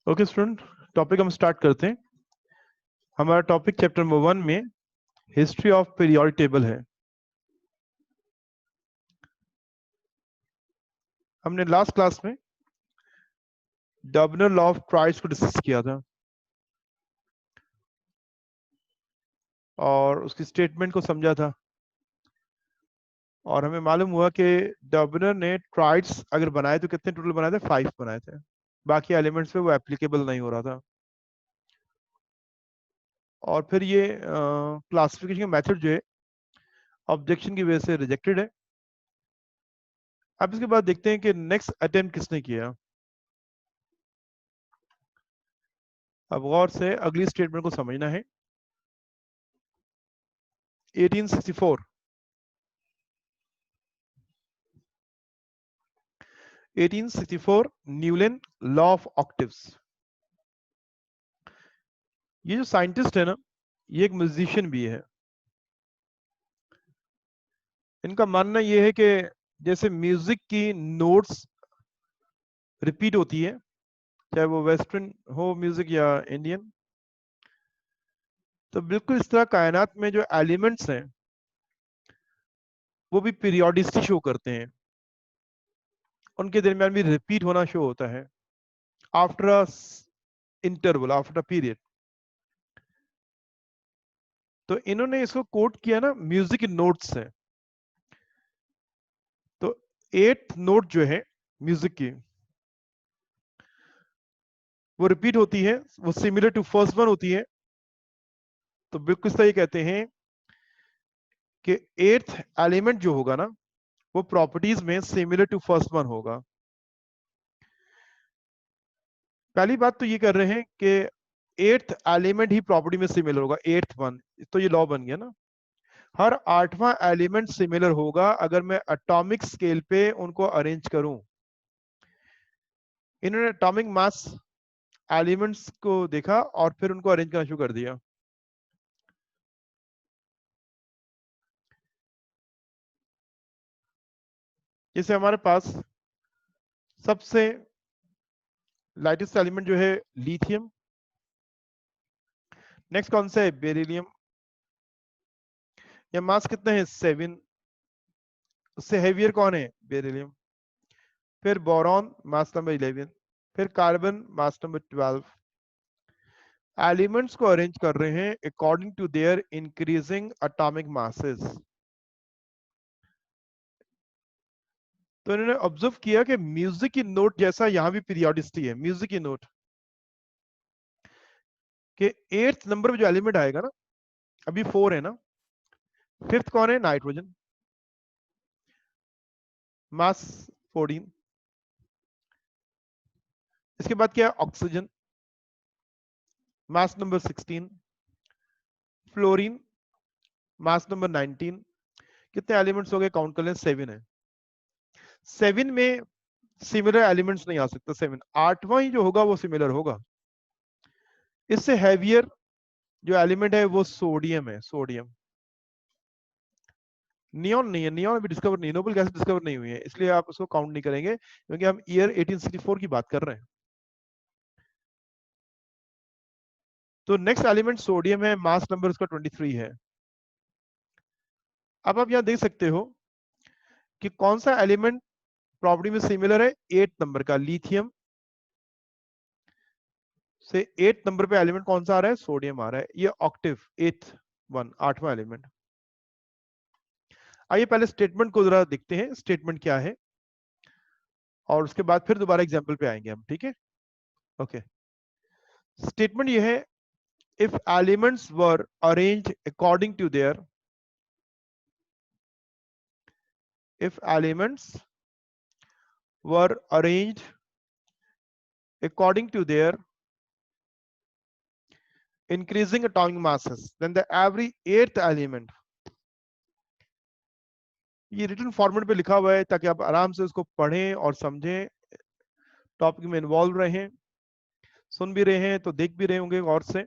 Okay student, topic हम start करते हैं। हमारा टॉपिक चैप्टर नंबर 1 में हिस्ट्री ऑफ पीरियोडिक टेबल है। हमने लास्ट क्लास में डबनर लॉ ऑफ ट्राइड्स को डिस्कस किया था और उसकी स्टेटमेंट को समझा था, और हमें मालूम हुआ कि डबनर ने ट्राइड्स अगर बनाए तो कितने टोटल बनाए थे? 5 बनाए थे। बाकी एलिमेंट्स पे वो एप्लीकेबल नहीं हो रहा था। और फिर ये क्लासिफिकेशन का मेथड जो है ऑब्जेक्शन की वजह से रिजेक्टेड है। अब इसके बाद देखते हैं कि नेक्स्ट अटेम्प्ट किसने किया। अब गौर से अगली स्टेटमेंट को समझना है। 1864 न्यूलन लॉ ऑफ ऑक्टिव्स। ये जो साइंटिस्ट है ना, ये एक म्यूजिशियन भी है। इनका मानना ये है कि जैसे म्यूजिक की नोट्स रिपीट होती है, चाहे वो वेस्टर्न हो म्यूजिक या इंडियन, तो बिल्कुल इस तरह कायनात में जो एलिमेंट्स हैं वो भी पीरियोडिसिटी शो करते हैं। उनके दरमियान भी रिपीट होना शो होता है after a interval, after a period. तो इन्होंने इसको कोट किया ना म्यूजिक नोट्स से। तो 8th नोट जो है म्यूजिक की, वो रिपीट होती है, वो सिमिलर टू फर्स्ट वन होती है। तो बिल्कुल सही कहते हैं कि 8th एलिमेंट जो होगा ना, वो प्रॉपर्टीज में सिमिलर टू फर्स्ट वन होगा। पहली बात तो ये कर रहे हैं कि 8th एलिमेंट ही प्रॉपर्टी में सिमिलर होगा, 8th वन। तो ये लॉ बन गया ना, हर 8वां एलिमेंट सिमिलर होगा अगर मैं एटॉमिक स्केल पे उनको अरेंज करूं। इन्होंने एटॉमिक मास एलिमेंट्स को देखा और फिर उनको अरेंज करना शुरू कर दिया। जैसे हमारे पास सबसे लाइटेस्ट एलिमेंट जो है लिथियम, नेक्स्ट कौन सा है? बेरिलियम। या मास कितना है? 7। उससे हेवियर कौन है? बेरिलियम। फिर बोरॉन मास नंबर 11, फिर कार्बन मास नंबर 12। एलिमेंट्स को अरेंज कर रहे हैं according to their increasing atomic masses. तो इन्होंने ऑब्जर्व किया कि म्यूजिक की नोट जैसा यहां भी पीरियोडिसिटी है। म्यूजिक की नोट के 8th नंबर पे जो एलिमेंट आएगा ना, अभी 4 है ना, 5th कौन है? नाइट्रोजन, मास 14। इसके बाद क्या है? Oxygen, mass number 16। Fluorine, mass number 19। कितने एलिमेंट्स हो गए? काउंट कर लें, 7 है। 7 में सिमिलर एलिमेंट्स नहीं आ सकता। 7 8वां ही जो होगा वो सिमिलर होगा। इससे हैवियर जो एलिमेंट है वो सोडियम है। सोडियम, नियॉन नहीं है। नियॉन अभी डिस्कवर नहीं, नोबल गैस डिस्कवर नहीं हुई है, इसलिए आप उसको काउंट नहीं करेंगे क्योंकि हम ईयर 1864 की बात कर रहे हैं। तो नेक्स्ट एलिमेंट सोडियम है, मास नंबर उसका 23 है। अब आप यहां देख सकते हो कि कौन सा एलिमेंट प्रॉपर्टी में सिमिलर है। 8 नंबर का लिथियम से 8 नंबर पे एलिमेंट कौन सा आ रहा है? सोडियम आ रहा है। ये ऑक्टिव 8th वन, 8वां एलिमेंट। आइए पहले स्टेटमेंट को जरा देखते हैं, स्टेटमेंट क्या है, और उसके बाद फिर दोबारा एग्जाम्पल पे आएंगे हम। ठीक है, ओके। स्टेटमेंट ये है, if elements were arranged according to their, if elements were arranged according to their increasing atomic masses, then the every 8th element, ये रिटन फॉर्मेट पे लिखा हुआ है ताकि आप आराम से उसको पढ़ें और समझें, टॉपिक में इन्वॉल्व रहें, सुन भी रहे हैं तो देख भी रहे होंगे गौर से।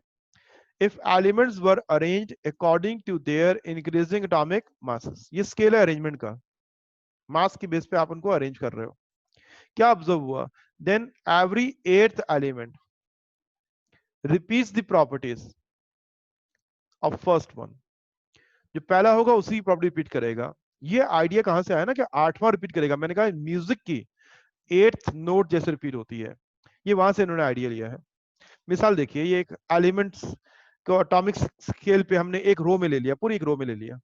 If elements were arranged according to their increasing atomic masses, ये स्केल है अरेंजमेंट का, मास की बेस पे आप उनको अरेंज कर रहे हो। क्या ऑब्जर्व हुआ? Then every 8th element, repeats the properties of first one. जो पहला होगा उसी की प्रॉपर्टी रिपीट करेगा। ये आइडिया कहां से आया ना कि आठवां रिपीट करेगा। मैंने कहा म्यूजिक की 8th नोट जैसे रिपीट होती है, ये वहां से इन्होंने आइडिया लिया है। मिसाल देखिए, ये एक एलिमेंट्स को एटॉमिक स्केल पे हमने एक रो में ले लिया, पूरी एक रो में ले लिया।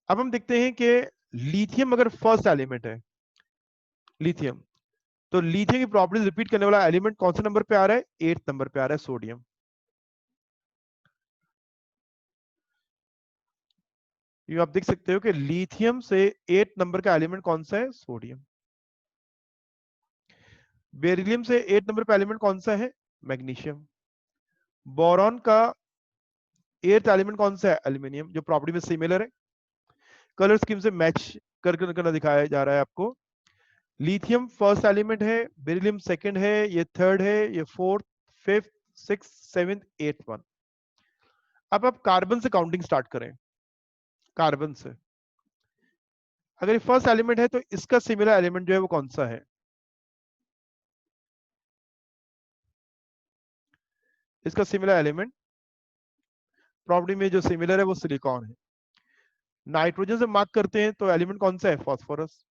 अब हम देखते हैं कि लिथियम अगर फर्स्ट एलिमेंट है, लिथियम, तो लिथियम की प्रॉपर्टीज रिपीट करने वाला एलिमेंट कौन से नंबर पे आ रहा है? 8th नंबर पे आ रहा है, सोडियम। ये आप देख सकते हो कि लिथियम से 8th नंबर का एलिमेंट कौन सा है? सोडियम। बेरिलियम से 8th नंबर पे एलिमेंट कौन सा है? मैग्नीशियम। बोरॉन का 8th एलिमेंट कौन सा है? एल्यूमिनियम, जो प्रॉपर्टी में सिमिलर है। कलर स्कीम से मैच करके दिखाया जा रहा है आपको। लिथियम फर्स्ट एलिमेंट है, बेरिलियम सेकंड है, ये थर्ड है, ये fourth, fifth, six, seventh, eight one. अब आप कार्बन से काउंटिंग स्टार्ट करें। कार्बन से अगर ये फर्स्ट एलिमेंट है तो इसका सिमिलर एलिमेंट जो है वो कौन सा है? इसका सिमिलर एलिमेंट प्रॉपर्टी में जो सिमिलर है वो सिलिकॉन है। नाइट्रोजन से मार्क करते हैं तो एलिमेंट कौन सा है? फास्फोरस।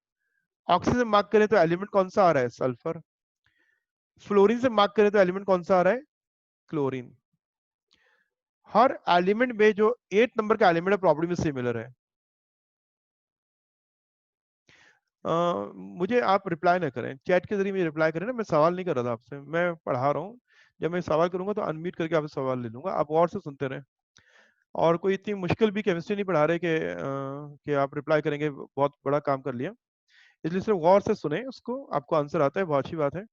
ऑक्सीजन से मार्क करें तो एलिमेंट कौन सा आ रहा है? सल्फर। फ्लोरीन से मार्क करें तो एलिमेंट कौन सा आ रहा है? क्लोरीन। हर एलिमेंट में जो 8 नंबर का एलिमेंट है प्रॉपर्टी में सिमिलर है। मुझे आप रिप्लाई ना करें, चैट के जरिए मुझे रिप्लाई करें ना। मैं सवाल नहीं कर रहा था आपसे, मैं पढ़ा रहा हूँ। जब मैं सवाल करूंगा तो अनम्यूट करके आपसे सवाल ले लूंगा, आप गौर से सुनते रहें। और कोई इतनी मुश्किल भी केमिस्ट्री नहीं पढ़ा रहे कि आप रिप्लाई करेंगे, बहुत बड़ा काम कर लिया। इसलिए सिर्फ गौर से सुने उसको, आपको आंसर आता है, बहुत अच्छी बात है।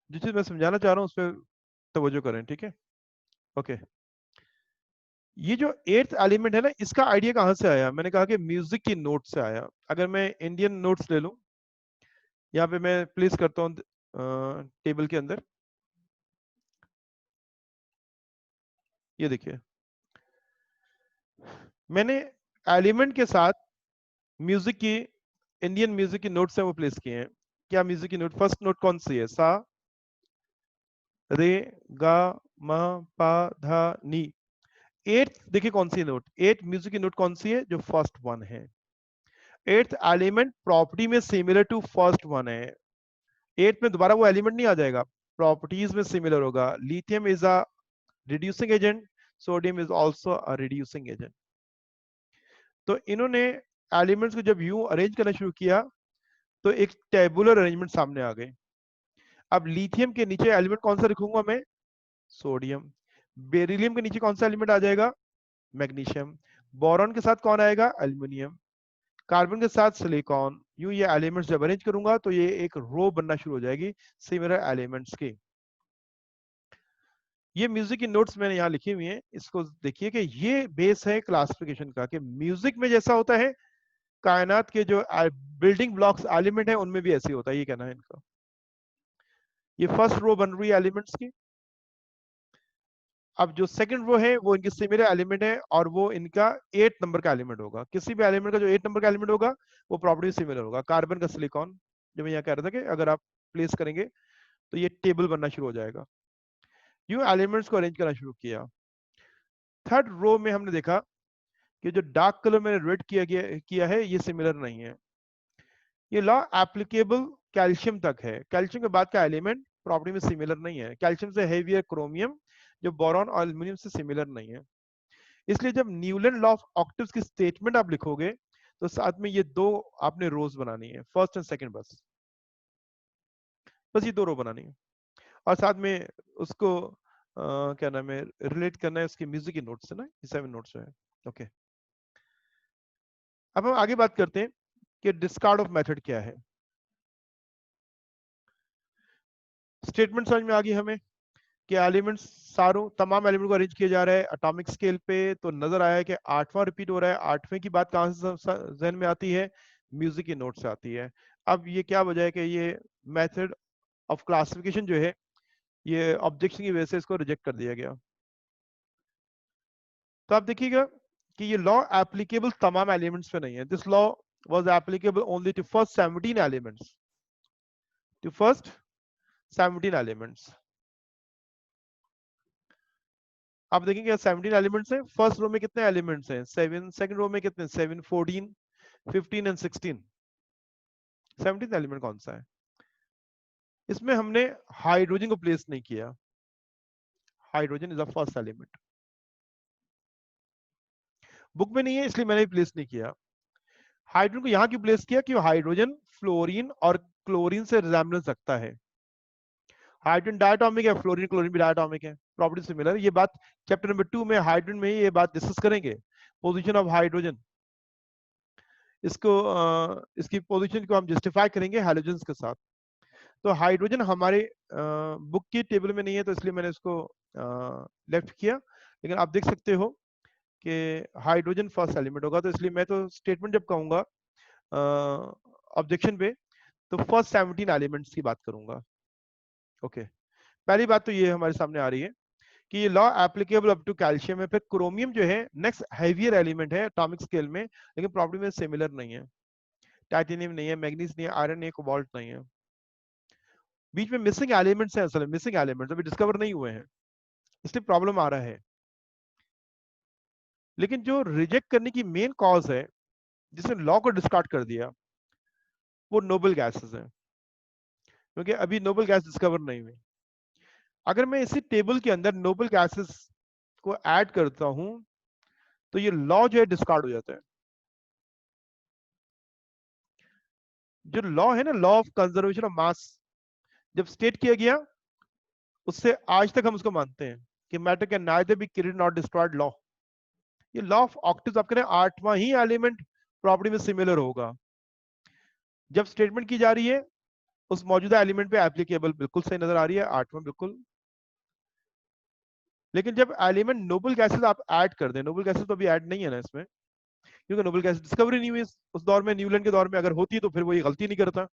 जिस चीज मैं समझाना चाह रहा हूँ उस पर तवज्जो करें, ठीक है? ओके। ये जो 8th एलिमेंट है ना, इसका आइडिया कहाँ से आया? मैंने कहा कि म्यूजिक की नोट से आया। अगर मैं इंडियन नोट्स ले लूं, यहाँ पे मैं प्लेस करता हूँ टेबल के अंदर। ये देखिए, मैंने एलिमेंट के साथ म्यूजिक की, इंडियन म्यूजिक की नोट्स है वो प्लेस किए हैं। क्या म्यूजिक की नोट, फर्स्ट नोट कौन सी है? सा, रे, गा, मा, पा, धा, नी। 8th देखिए कौन सी नोट, 8th म्यूजिक की नोट कौन सी है? जो फर्स्ट वन है। 8th एलिमेंट प्रॉपर्टी में सिमिलर टू फर्स्ट वन है। 8th में दोबारा वो एलिमेंट नहीं आ जाएगा, प्रॉपर्टीज में सिमिलर होगा। Lithium is a reducing agent, sodium is also a reducing agent. तो इन्होंने एलिमेंट्स को जब यूं अरेंज करना शुरू किया तो एक टेबुलर अरेंजमेंट सामने आ गई। अब लिथियम के नीचे एलिमेंट कौन सा लिखूंगा मैं? सोडियम। बेरिलियम के नीचे कौन सा एलिमेंट आ जाएगा? मैग्नीशियम। बोरॉन के साथ कौन आएगा? एल्यूमिनियम। कार्बन के साथ सिलिकॉन। यूं ये एलिमेंट्स जब अरेंज करूंगा तो ये एक रो बनना शुरू हो जाएगी सिमिलर एलिमेंट्स की। ये म्यूजिक की नोट्स मैंने यहाँ लिखी हुई हैं, इसको देखिए कि ये बेस है क्लासिफिकेशन का, कि म्यूजिक में जैसा होता है कायनात के जो बिल्डिंग ब्लॉक्स एलिमेंट है उनमें भी ऐसे होता है, ये कहना है इनका। ये फर्स्ट रो बन रही है एलिमेंट्स की। अब जो सेकंड रो है वो इनके सिमिलर एलिमेंट है और वो इनका 8 नंबर का एलिमेंट होगा। किसी भी एलिमेंट का जो 8 नंबर का एलिमेंट होगा वो प्रॉपर्टी सिमिलर होगा। कार्बन का सिलिकॉन, जो मैं यहाँ कह रहा था कि अगर आप प्लेस करेंगे तो ये टेबल बनना शुरू हो जाएगा। यूं एलिमेंट्स को अरेंज करना शुरू किया। थर्ड रो में हमने देखा कि जो डार्क कलर मैंने रेड किया है ये सिमिलर नहीं है। ये लॉ एप्लीकेबल कैल्शियम तक है। कैल्शियम के बाद का एलिमेंट प्रॉपर्टी में सिमिलर नहीं है। कैल्शियम से हेवियर क्रोमियम, जो बोरॉन और एल्यूमिनियम से सिमिलर नहीं है। इसलिए जब न्यूलैंड लॉ ऑफ ऑक्टेव्स की स्टेटमेंट आप लिखोगे तो साथ में ये दो आपने रोज बनानी है, फर्स्ट एंड सेकंड, बस बस ये दो रो बनानी है। और साथ में उसको क्या नाम है, रिलेट करना है उसकी म्यूजिक की नोट्स है ना, 7 नोट्स है। ओके, अब हम आगे बात करते हैं कि डिस्कार्ड ऑफ मेथड क्या है। स्टेटमेंट समझ में आ गई हमें कि एलिमेंट्स, सारों तमाम एलिमेंट को अरेंज किया जा रहा है एटॉमिक स्केल पे। तो नजर आया कि 8वां रिपीट हो रहा है। 8वें की बात कहां से जहन में आती है? म्यूजिक की नोट से आती है। अब ये क्या वजह है कि ये मेथड ऑफ क्लासिफिकेशन जो है ये ऑब्जेक्शन की वजह से इसको रिजेक्ट कर दिया गया। तो आप देखिएगा कि ये लॉ एप्लीकेबल तमाम एलिमेंट्स पे नहीं है। This law was applicable only to first 17 elements, to first 17 elements. आप देखेंगे 17 एलिमेंट्स हैं। फर्स्ट रो में कितने एलिमेंट्स हैं? 7। सेकंड रो में कितने? 7, 14, 15 एंड 16। 17 एलिमेंट कौन सा है? इसमें हमने हाइड्रोजन को प्लेस नहीं किया। Hydrogen is the first element. Book में नहीं है इसलिए मैंने प्लेस नहीं किया। हाइड्रोजन को यहां क्यों प्लेस किया? कि हाइड्रोजन फ्लोरीन और क्लोरीन से रिजेम्बलेंस रखता है। हाइड्रोजन डायटोमिक है, फ्लोरीन क्लोरीन भी डायटोमिक है, प्रॉपर्टी सिमिलर। ये बात चैप्टर नंबर 2 में हाइड्रोजन में ये बात डिस्कस करेंगे, पोजीशन ऑफ हाइड्रोजन। इसको इसकी पोजीशन को हम जस्टिफाई करेंगे हैलोजन्स के साथ। तो हाइड्रोजन हमारे बुक की टेबल में नहीं है तो इसलिए मैंने इसको लेफ्ट किया। लेकिन आप देख सकते हो कि हाइड्रोजन फर्स्ट एलिमेंट होगा, तो इसलिए मैं तो स्टेटमेंट जब कहूंगा ऑब्जेक्शन पे तो फर्स्ट 17 एलिमेंट्स की बात करूंगा। ओके, पहली बात तो ये हमारे सामने आ रही है कि ये law applicable up to calcium है। फिर क्रोमियम जो है नेक्स्ट हैवियर एलिमेंट है एटॉमिक स्केल में, लेकिन प्रॉपर्टी में सिमिलर नहीं है। टाइटेनियम नहीं है, मैग्नीज नहीं है, आयरन नहीं है, कोबाल्ट नहीं है। बीच में मिसिंग एलिमेंट्स हैं, असल में मिसिंग एलिमेंट्स अभी डिस्कवर नहीं हुए हैं, इसलिए प्रॉब्लम आ रहा है। लेकिन जो रिजेक्ट करने की मेन कॉज है जिसने लॉ को डिस्कार्ड कर दिया वो नोबल गैसेस है, क्योंकि अभी नोबल गैस डिस्कवर नहीं हुई। अगर मैं इसी टेबल के अंदर नोबल गैसेस को ऐड करता हूं तो ये लॉ जो है डिस्कार्ड हो जाता है। जो लॉ है ना, law of conservation of mass, जब स्टेट किया गया उससे आज तक हम उसको मानते हैं कि matter can neither be created not destroyed law. ये लॉ ऑफ ऑक्टेव्स आप करें, आठवां ही एलिमेंट प्रॉपर्टी में सिमिलर होगा। जब स्टेटमेंट की जा रही है उस मौजूदा एलिमेंट पे एप्लीकेबल बिल्कुल सही नजर आ रही है, आठवां बिल्कुल। लेकिन जब एलिमेंट नोबल गैसेस आप ऐड कर दें, नोबल गैसेस तो अभी ऐड नहीं है ना इसमें, क्योंकि नोबल गैस डिस्कवरी नहीं हुई उस दौर में, न्यूलैंड के दौर में। अगर होती तो फिर वो ये गलती नहीं करता।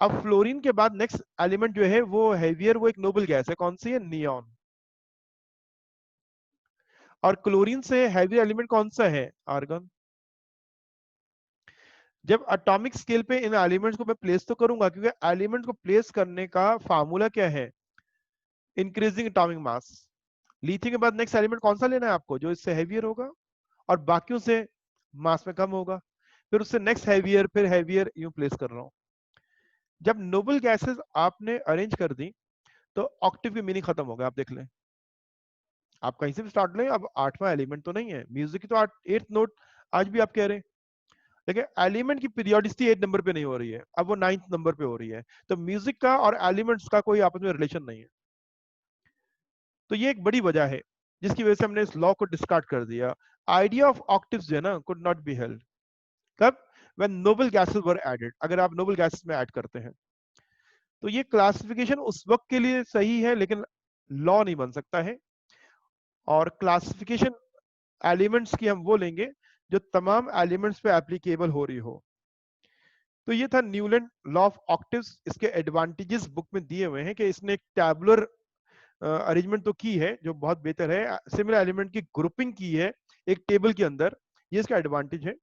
अब फ्लोरीन के बाद नेक्स्ट एलिमेंट जो है वो हैवियर, वो एक नोबल गैस है, कौन सी है? नियॉन। और क्लोरीन से हैवी एलिमेंट कौन सा है? आर्गन। जब एटॉमिक स्केल पे इन एलिमेंट्स को मैं प्लेस तो करूंगा, क्योंकि एलिमेंट्स को प्लेस करने का फार्मूला क्या है? इंक्रीजिंग एटॉमिक मास। लिथियम के बाद नेक्स्ट एलिमेंट कौन सा लेना है आपको? जो इससे हैवियर होगा और बाकियों से मास में कम होगा, फिर उससे नेक्स्ट हैवियर, फिर हैवियर, यूं प्लेस कर रहा हूं। जब नोबल गैसेस आपने अरेंज कर दी तो ऑक्टेव की मीनिंग खत्म हो गया। आप देख लें, आप कहीं से भी स्टार्ट लें, अब आठवां एलिमेंट तो नहीं है। म्यूजिक की तो 8th नोट आज भी आप कह रहे हैं, लेकिन एलिमेंट की पीरियोडिसिटी 8 नंबर पे नहीं हो रही है, अब वो 9th नंबर पे हो रही है। तो म्यूजिक का और एलिमेंट्स का कोई आपस में रिलेशन नहीं है। तो ये एक बड़ी वजह है जिसकी वजह से हमने इस लॉ को डिस्कार्ड कर दिया। आइडिया ऑफ ऑक्टेव्स जो है ना, कुड नॉट बी हेल्ड। कब? When noble gases were added. अगर आप नोबल गैसेस में ऐड करते हैं तो ये क्लासिफिकेशन उस वक्त के लिए सही है, लेकिन लॉ नहीं बन सकता है। और क्लासिफिकेशन एलिमेंट्स की हम वो लेंगे जो तमाम एलिमेंट्स पे एप्लीकेबल हो रही हो। तो ये था न्यूलैंड लॉ ऑफ ऑक्टेव्स। इसके एडवांटेजेस बुक में दिए हुए हैं कि इसने एक टैबुलर अरेंजमेंट तो की है जो बहुत बेहतर है, सिमिलर एलिमेंट की ग्रुपिंग की है एक टेबल के अंदर, ये इसका एडवांटेज है।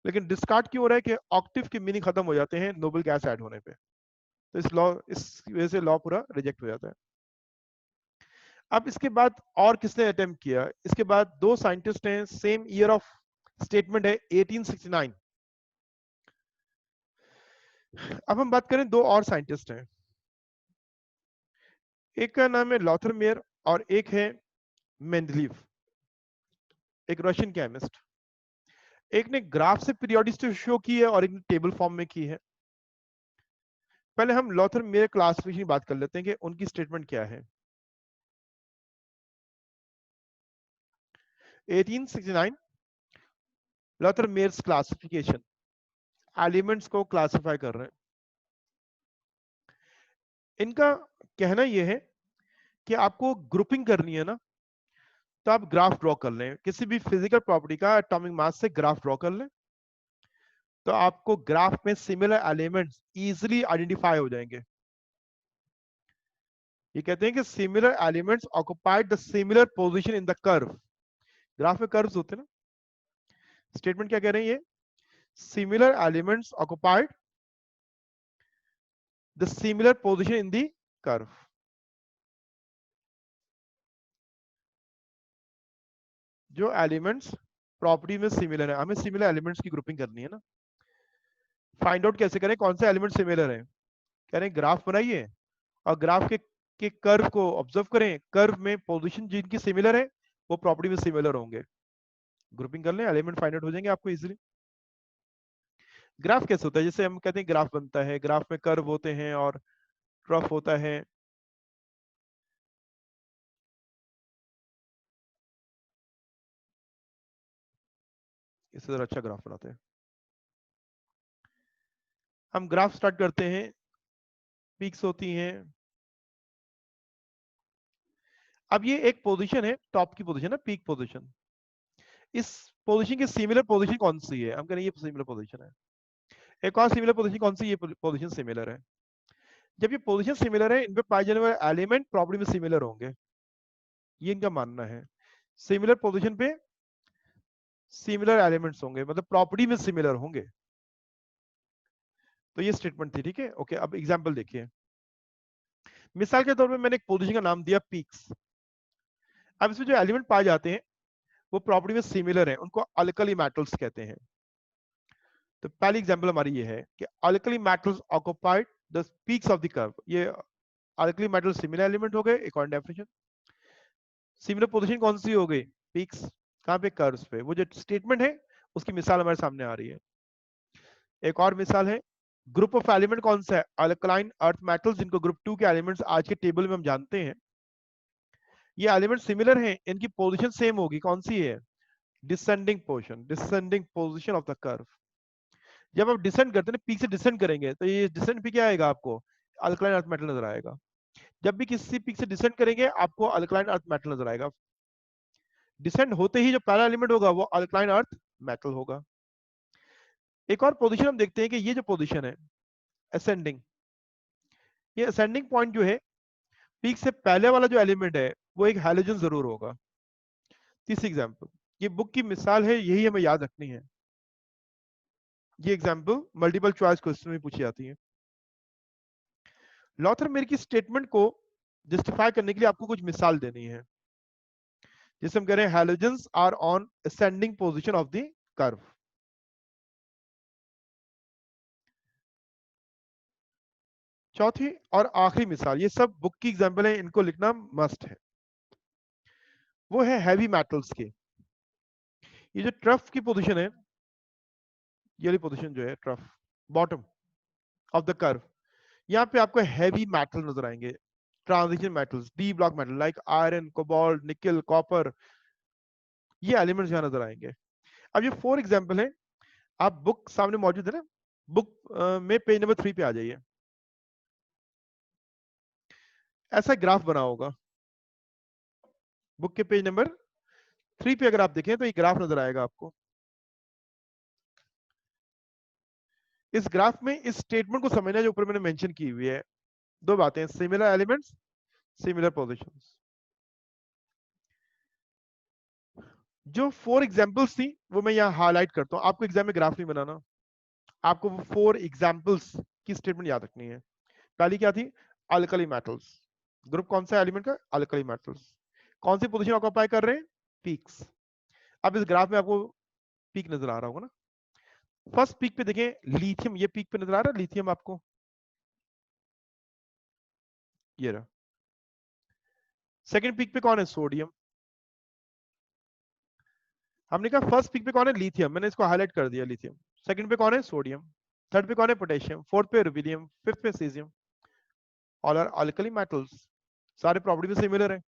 लेकिन डिस्कार्ड क्यों हो रहा है? कि ऑक्टिव की मीनिंग खत्म हो जाते हैं नोबल गैस ऐड होने पे। तो इस वजह से लॉ पूरा रिजेक्ट हो जाता है। अब इसके बाद और किसने अटेम्प्ट किया? इसके बाद दो साइंटिस्ट हैं, सेम ईयर ऑफ स्टेटमेंट है 1869। अब हम बात करें, दो और साइंटिस्ट हैं, एक का नाम है लॉथर मेयर और एक है मेंडलीव, एक रशियन केमिस्ट। एक ने ग्राफ से पीरियोडिसिटी शो की है और एक ने टेबल फॉर्म में की है। पहले हम लॉथर मेयर क्लासिफिकेशन की बात कर लेते हैं कि उनकी स्टेटमेंट क्या है। 1869 लॉथर मेयर्स क्लासिफिकेशन, एलिमेंट्स को क्लासिफाई कर रहे हैं। इनका कहना यह है कि आपको ग्रुपिंग करनी है ना, तो आप ग्राफ ड्रॉ कर लें, किसी भी फिजिकल प्रॉपर्टी का एटॉमिक मास से ग्राफ ड्रॉ कर लें, तो आपको ग्राफ में सिमिलर एलिमेंट्स इजीली आइडेंटिफाई हो जाएंगे। ये कहते हैं कि similar elements occupied the similar position in the curve. Graph में कर्व्स होते हैं ना, स्टेटमेंट क्या कह रहे हैं ये? Similar elements occupied the similar position in the curve. जो एलिमेंट्स प्रॉपर्टी में सिमिलर है, हमें सिमिलर एलिमेंट्स की ग्रुपिंग करनी है ना। फाइंड आउट कैसे करें कौन से एलिमेंट सिमिलर है? कह रहे हैं ग्राफ बनाइए और ग्राफ के कर्व को ऑब्जर्व करें, कर्व में पोजीशन जिनकी सिमिलर है वो प्रॉपर्टी में सिमिलर होंगे। ग्रुपिंग कर लें, एलिमेंट फाइंड आउट हो जाएंगे आपको इजीली। ग्राफ कैसे होता है? जैसे हम कहते हैं ग्राफ बनता है, ग्राफ में कर्व होते हैं और ट्रफ होता है। इससे जरा अच्छा ग्राफ बनाते हैं। हम ग्राफ स्टार्ट करते हैं, पीक्स होती हैं। अब ये एक पोजीशन है, टॉप की पोजीशन है, पीक पोजीशन। इस पोजीशन की सिमिलर पोजीशन कौन सी है? हम कह रहे हैं ये सिमिलर पोजीशन है। एक और सिमिलर पोजीशन कौन सी? ये पोजीशन सिमिलर है। जब ये पोजीशन सिमिलर है, इन पे पाए जाने वाले एलिमेंट प्रॉपर्टी में सिमिलर होंगे, ये इनका मानना है। सिमिलर पोजीशन पे सिमिलर एलिमेंट्स होंगे, मतलब प्रॉपर्टी में सिमिलर होंगे। तो ये स्टेटमेंट थी, ठीक है। ओके, अब एग्जांपल देखिए। मिसाल के तौर पे मैंने एक पोजीशन का नाम दिया पीक्स। अब इसमें जो एलिमेंट पाए जाते हैं वो प्रॉपर्टी में सिमिलर है, उनको अल्कली मेटल्स कहते हैं। तो पहली एग्जांपल हमारी ये है कि alkali metals occupied the peaks of the curve. ये अल्कली मेटल सिमिलर एलिमेंट हो गए, एक और डेफिनेशन। सिमिलर पोजीशन कौन सी हो गई? पीक्स। कहां पे? कर्व्स पे। वो जो स्टेटमेंट है उसकी मिसाल हमारे सामने आ रही है। एक और मिसाल है, ग्रुप ऑफ एलिमेंट कौन सा है? अल्कलाइन अर्थ मेटल्स, जिनको ग्रुप 2 के एलिमेंट्स आज के टेबल में हम जानते हैं। ये एलिमेंट सिमिलर हैं, इनकी पोजीशन सेम होगी। कौन सी है? Descending position, descending position of the curve. जब आप डिसेंड करते हैं, पीक से डिसेंड करेंगे तो ये डिसेंड पे क्या आएगा? आपको अल्कलाइन अर्थ मेटल नजर आएगा। जब भी किसी पीक से डिसेंड करेंगे आपको अल्कलाइन अर्थ मेटल नजर आएगा। डिसेंड होते ही जो पहला एलिमेंट होगा वो अल्कलाइन अर्थ मेटल होगा। एक और पोजीशन हम देखते हैं कि ये जो पोजीशन है असेंडिंग, ये असेंडिंग पॉइंट जो है, पीक से पहले वाला जो एलिमेंट है वो एक हैलोजन जरूर होगा। तीसरी एग्जांपल, ये बुक की मिसाल है, यही हमें याद रखनी है। ये एग्जांपल मल्टीपल चॉइस क्वेश्चन में पूछी जाती है। लॉथर मेयर की स्टेटमेंट को जस्टिफाई करने के लिए आपको कुछ मिसाल देनी है। जैसे हम कह रहे हैं halogens are on ascending position of the curve. चौथी और आखिरी मिसाल, ये सब बुक की एग्जांपल है, इनको लिखना मस्ट है। वो है हैवी मेटल्स के। ये जो ट्रफ की पोजीशन है, ये वाली पोजीशन जो है trough, bottom of the curve, यहाँ पे आपको हैवी मेटल नजर आएंगे, transition metals, D block metal like iron, cobalt, निकल, कॉपर, ये एलिमेंट्स यहाँ नजर आएंगे। अब ये 4 एग्जांपल है, आप बुक सामने मौजूद है ना, बुक में पेज नंबर 3 पे आ जाइए। ऐसा ग्राफ बना होगा बुक के पेज नंबर 3 पे, अगर आप देखें तो ये ग्राफ नजर आएगा आपको। इस ग्राफ में इस स्टेटमेंट को समझना जो ऊपर मैंने मेंशन की हुई है, दो बातें, सिमिलर एलिमेंट्स, सिमिलर पोजीशंस। जो 4 एग्जांपल्स थी वो मैं यहाँ हाईलाइट करता हूँ। आपको एग्जाम में ग्राफ नहीं बनाना, आपको वो 4 एग्जांपल्स की स्टेटमेंट याद रखनी है। पहली क्या थी? Alkali metals. ग्रुप कौन सा एलिमेंट का? Alkali metals. कौन सी पोजीशन ऑक्यूपाई कर रहे हैं? पीक्स। अब इस ग्राफ में आपको पीक नजर आ रहा होगा ना। फर्स्ट पीक पे देखें लिथियम, ये पीक पे नजर आ रहा है लिथियम आपको, ये रहा। सेकंड पीक पे कौन है? सोडियम। हमने कहा फर्स्ट पीक पे कौन है? लिथियम, मैंने इसको हाईलाइट कर दिया लिथियम। सेकंड पे कौन है? सोडियम। थर्ड पे कौन है? पोटेशियम। फोर्थ पे रुबिडियम। फिफ्थ पे caesium. All are alkali metals, सारे प्रॉपर्टी में सिमिलर है।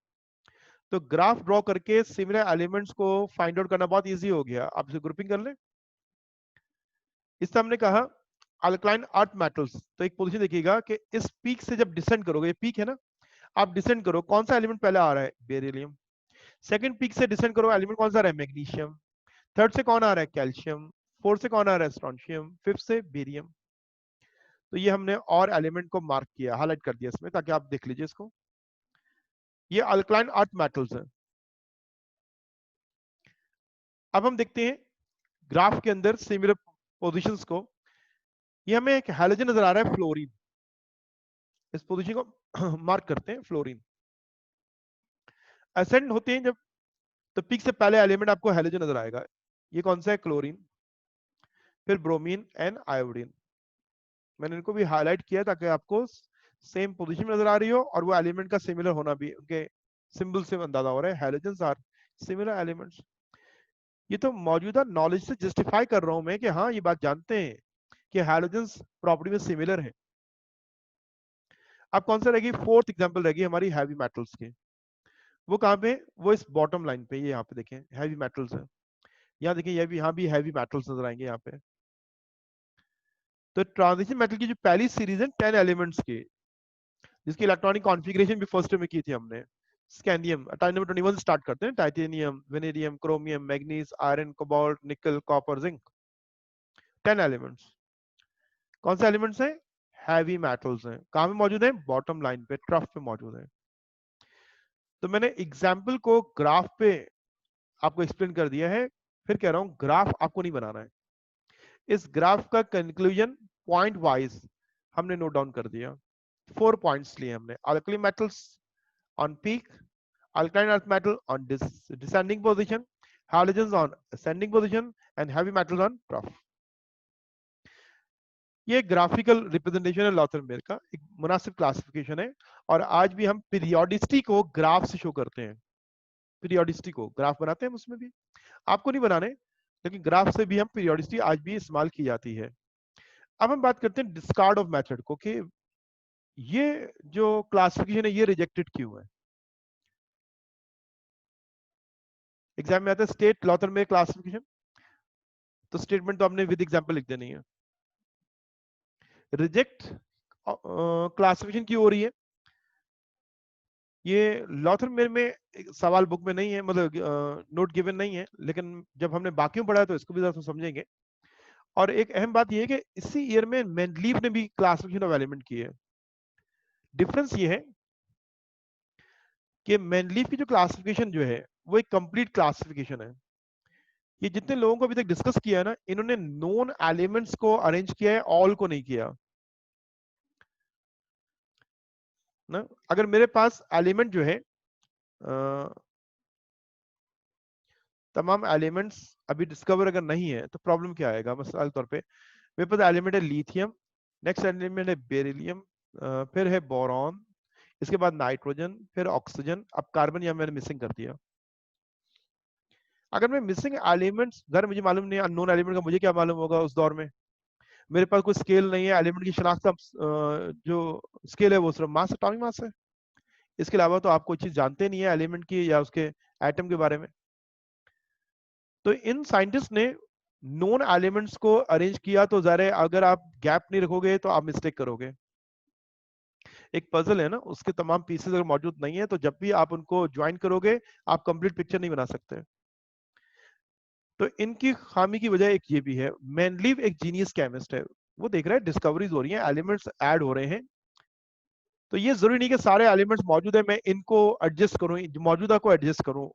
तो ग्राफ ड्रॉ करके सिमिलर एलिमेंट्स को फाइंड आउट करना बहुत इजी हो गया। आप इसे ग्रुपिंग कर लें। इससे हमने कहा अल्कलाइन अर्थ मेटल्स, तो एक पोजीशन देखिएगा कि इस पीक से जब डिसेंड करोगे, ये पीक है ना, आप डिसेंड करो, कौन सा एलिमेंट पहले आ रहा है? बेरिलियम। सेकंड पीक से डिसेंड करो, एलिमेंट कौन सा आ रहा है? मैग्नीशियम। थर्ड से कौन आ रहा है? कैल्शियम। फोर्थ से कौन आ रहा है? स्ट्रोंशियम। फिफ्थ से बेरियम। तो ये हमने और एलिमेंट को मार्क किया, हाईलाइट कर दिया इसमें, ताकि आप देख लीजिए इसको। ये अल्कलाइन अर्थ मेटल्स है। अब हम देखते हैं ग्राफ के अंदर सिमिलर पोजीशंस को। ये हमें एक हैलोजन नजर आ रहा है, फ्लोरीन। इस पोजीशन को मार्क करते हैं फ्लोरीन। असेंड होते हैं जब, तो पीक से पहले एलिमेंट आपको हैलोजन नजर आएगा। ये कौन सा है? क्लोरीन, फिर ब्रोमीन एंड आयोडीन। मैंने इनको भी हाईलाइट किया ताकि आपको सेम पोजीशन में नजर आ रही हो और वो एलिमेंट का सिमिलर होना भी उनके सिंबल से अंदाजा हो रहा है। Halogens are similar elements. ये तो मौजूदा नॉलेज से जस्टिफाई कर रहा हूं मैं कि हाँ ये बात जानते हैं कि हैलोजन्स प्रॉपर्टी में सिमिलर है। अब कौन सा रहेगी? फोर्थ एग्जांपल रहेगी हमारी हैवी मेटल्स की। वो कहाँ पे? वो इस बॉटम लाइन पे, ये यहाँ पे देखें हैवी मेटल्स है। यहाँ देखिए ये भी, यहाँ भी हैवी मेटल्स नजर आएंगे यहाँ पे। तो ट्रांजिशन मेटल की जो पहली सीरीज है 10 एलिमेंट्स की, जिसकी इलेक्ट्रॉनिक कॉन्फ़िगरेशन भी फर्स्ट में की थी हमने। स्कैंडियम, टाइम नंबर 21 स्टार्ट करते हैं। Titanium, vanadium, chromium, manganese, iron, cobalt, निकल, कॉपर, जिंक। 10 एलिमेंट्स। कौन से एलिमेंट्स हैं? हैवी मेटल्स हैं। कहाँ पे मौजूद है? बॉटम लाइन पे, ट्रफ पे मौजूद है। तो मैंने एग्जाम्पल को ग्राफ पे आपको एक्सप्लेन कर दिया है। फिर कह रहा हूं ग्राफ आपको नहीं बनाना है। इस ग्राफ का कंक्लूजन पॉइंट वाइज हमने नोट डाउन कर दिया। 4 पॉइंट्स लिए हमने। Alkali metals on peak, alkaline earth metal on descending position, halogens on ascending position, and heavy metals on trough. ये ग्राफिकल रिप्रेजेंटेशन है लॉथरमेयर का, एक मुनासिब क्लासिफिकेशन है। और आज भी हम पीरियोडिसिटी को ग्राफ से शो करते हैं। पीरियोडिसिटी को ग्राफ बनाते हैं, उसमें भी आपको नहीं बनाने, लेकिन ग्राफ से भी हम पीरियोडिसिटी आज भी इस्तेमाल की जाती है। अब हम बात करते हैं डिस्कार्ड ऑफ मेथड को, कि ये जो क्लासिफिकेशन है ये रिजेक्टेड क्यों है। एग्जाम में आता है स्टेट लॉथरमेयर क्लासिफिकेशन, तो स्टेटमेंट तो हमने विद एग्जांपल लिख देनी है। रिजेक्ट क्लासिफिकेशन क्यों हो रही है? ये लॉथरमेयर में सवाल बुक में नहीं है, मतलब नोट गिवन नहीं है, लेकिन जब हमने बाकियों पढ़ा है तो इसको भी जरा समझेंगे। और एक अहम बात यह है कि इसी ईयर में मेंडलीव ने भी क्लासिफिकेशन ऑफ एलिमेंट की है। डिफरेंस ये है कि मेंडलीव की जो क्लासिफिकेशन जो है वो एक कंप्लीट क्लासिफिकेशन है। ये जितने लोगों को अभी तक डिस्कस किया है ना, इन्होंने नोन एलिमेंट्स को अरेंज किया है, ऑल को नहीं किया ना। अगर मेरे पास एलिमेंट जो है तमाम एलिमेंट्स अभी डिस्कवर अगर नहीं है तो प्रॉब्लम क्या आएगा? मिसाल तौर पे मेरे पास एलिमेंट है लिथियम, नेक्स्ट एलिमेंट है बेरिलियम, फिर है बोरॉन, इसके बाद नाइट्रोजन, फिर ऑक्सीजन, अब कार्बन यहाँ मैंने मिसिंग कर दिया। अगर मैं मिसिंग एलिमेंट्स, अगर मुझे मालूम नहीं अननोन एलिमेंट का, मुझे क्या मालूम होगा उस दौर में? मेरे पास कोई स्केल नहीं है एलिमेंट की शनाख्त, जो स्केल है वो सिर्फ मास, एटॉमिक मास है। इसके अलावा तो आप कोई चीज जानते नहीं है एलिमेंट की या उसके एटम के बारे में। तो इन साइंटिस्ट ने नोन एलिमेंट्स को अरेंज किया, तो ज़ाहिर है अगर आप गैप नहीं रखोगे तो आप मिस्टेक करोगे। एक पजल है ना, उसके तमाम पीसेस अगर मौजूद नहीं है तो जब भी आप उनको ज्वाइन करोगे आप कंप्लीट पिक्चर नहीं बना सकते। तो इनकी खामी की वजह एक ये भी है। मेंडलीव एक जीनियस केमिस्ट है, वो देख रहा है डिस्कवरीज हो रही हैं, एलिमेंट्स ऐड हो रहे हैं, तो ये जरूरी नहीं कि सारे एलिमेंट्स मौजूद है मैं इनको एडजस्ट करूं, मौजूदा को एडजस्ट करूं।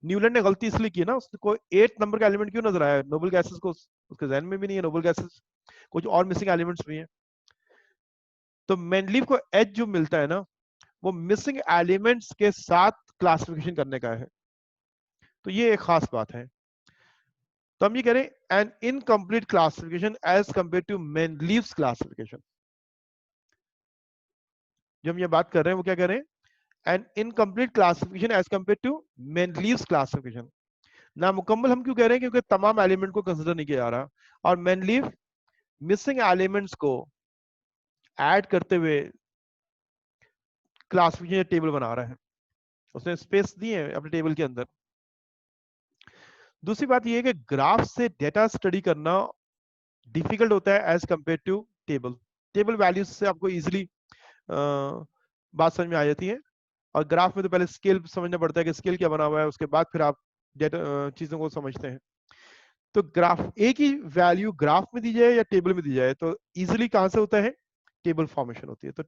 न्यूलैंड ने गलती इसलिए की ना, उसको 8 नंबर का एलिमेंट क्यों नजर आया? नोबल गैसेस को उसके जहन में भी नहीं है नोबल गैसेस, कुछ और मिसिंग एलिमेंट्स भी हैं। तो मेंडलीव को एज जो मिलता है ना, वो मिसिंग एलिमेंट्स के साथ क्लासिफिकेशन करने का है। तो ये एक खास बात है। तो हम ये कह रहे हैं an incomplete classification as compare to Mendeleev's classification. जो हम ये बात कर रहे हैं वो क्या कह रहे हैं? An incomplete classification as compare to Mendeleev's classification. ना मुकम्मल हम क्यों कह रहे हैं? क्योंकि तमाम एलिमेंट को कंसिडर नहीं किया जा रहा, और मेंडलीव मिसिंग एलिमेंट्स को ऐड करते हुए क्लासिफिकेशन टेबल बना रहा है, उसने स्पेस दी है अपने टेबल के अंदर। दूसरी बात यह है कि ग्राफ से डेटा स्टडी करना डिफिकल्ट होता है as compare to table. Table values से आपको इजीली बात समझ में आ जाती है, और ग्राफ में तो पहले स्केल समझना पड़ता है कि स्केल क्या बना हुआ है, उसके बाद फिर आप डेटा चीजों को समझते हैं। तो ग्राफ, एक ही वैल्यू ग्राफ में दी जाए या टेबल में दी जाए तो इजीली कहां से होता है? टेबल फॉर्मेशन होती है। तो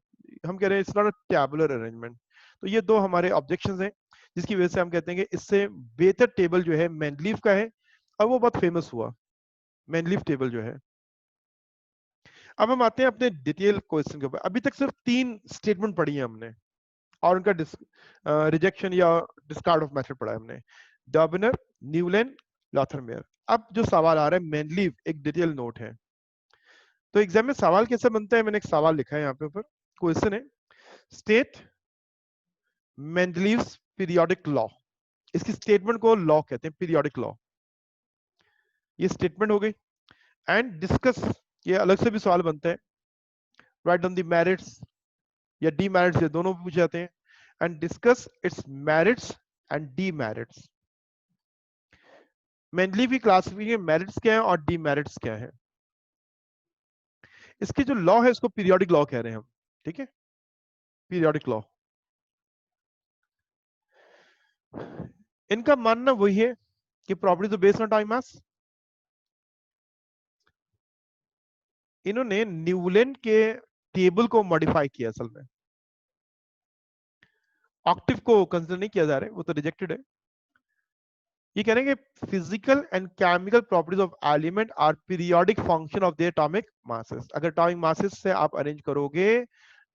हम कह रहे हैं it's not a tabular arrangement. तो ये दो हमारे ऑब्जेक्शंस हैं जिसकी वजह से हम कहते हैं कि इससे बेहतर टेबल जो है मेंडलीव का है, और वो बहुत फेमस हुआ मेंडलीव टेबल जो है। अब हम आते हैं अपने डिटेल क्वेश्चन के ऊपर। अभी तक सिर्फ 3 स्टेटमेंट पढ़ी है हमने और उनका रिजेक्शन या डिस्कार्ड ऑफ मेथड पढ़ा है हमने, डर्बनर, न्यूलैंड, लॉथरमेयर। अब जो सवाल आ रहा है मेनलीव एक डिटेल नोट है। तो एग्जाम में सवाल कैसे बनता है, मैंने एक सवाल लिखा है यहाँ पे ऊपर, क्वेश्चन है स्टेट मेंडलीव्स पीरियोडिक लॉ। इसकी स्टेटमेंट को लॉ कहते हैं, पीरियोडिक लॉ, ये स्टेटमेंट हो गई। एंड डिस्कस, ये अलग से भी सवाल बनता है, राइट ऑन द मेरिट्स या डीमेरिट्स, ये दोनों पूछे जाते हैं। And discuss its merits and demerits. Mendeleev की क्लासिफिकेशन मेरिट्स क्या है और डीमेरिट्स क्या है। इसकी जो लॉ है उसको पीरियोडिक लॉ कह रहे हैं हम, ठीक है, पीरियोडिक लॉ। इनका मानना वही है कि properties of based on time mass. इन्होंने न्यूलैंड के टेबल को मॉडिफाई किया, असल में ऑक्टिव को कंसीडर नहीं किया जा रहा है, वो तो रिजेक्टेड है। ये कह रहे हैं कि physical and chemical properties of element are periodic function of their atomic masses. अगर एटॉमिक मासेस से आप अरेंज करोगे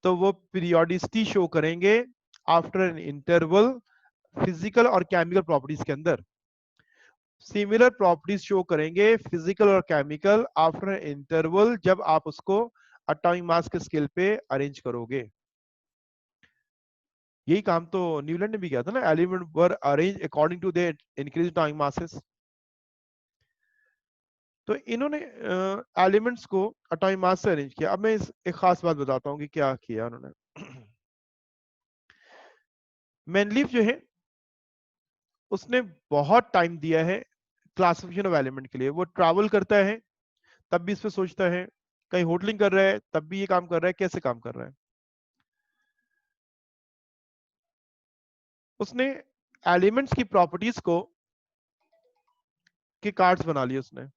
तो वो पीरियोडिसिटी शो करेंगे आफ्टर एन इंटरवल, फिजिकल और केमिकल प्रॉपर्टीज के अंदर। सिमिलर प्रॉपर्टीज शो करेंगे फिजिकल और केमिकल आफ्टर इंटरवल, जब आप उसको एटॉमिक मास के स्केल पे अरेंज करोगे। यही काम तो न्यूलैंड ने भी किया था ना, element were arrange according to their increase atomic masses. तो इन्होंने एलिमेंट्स को एटॉमिक मास से अरेंज किया। अब मैं एक खास बात बताता हूँ कि क्या किया उन्होंने। मेनलीफ जो है उसने बहुत टाइम दिया है क्लासिफिकेशन ऑफ एलिमेंट के लिए। वो ट्रैवल करता है तब भी इस पे सोचता है, कहीं होटलिंग कर रहा है तब भी ये काम कर रहा है, कैसे काम कर रहा है। उसने एलिमेंट्स की प्रॉपर्टीज को के कार्ड्स बना लिए उसने।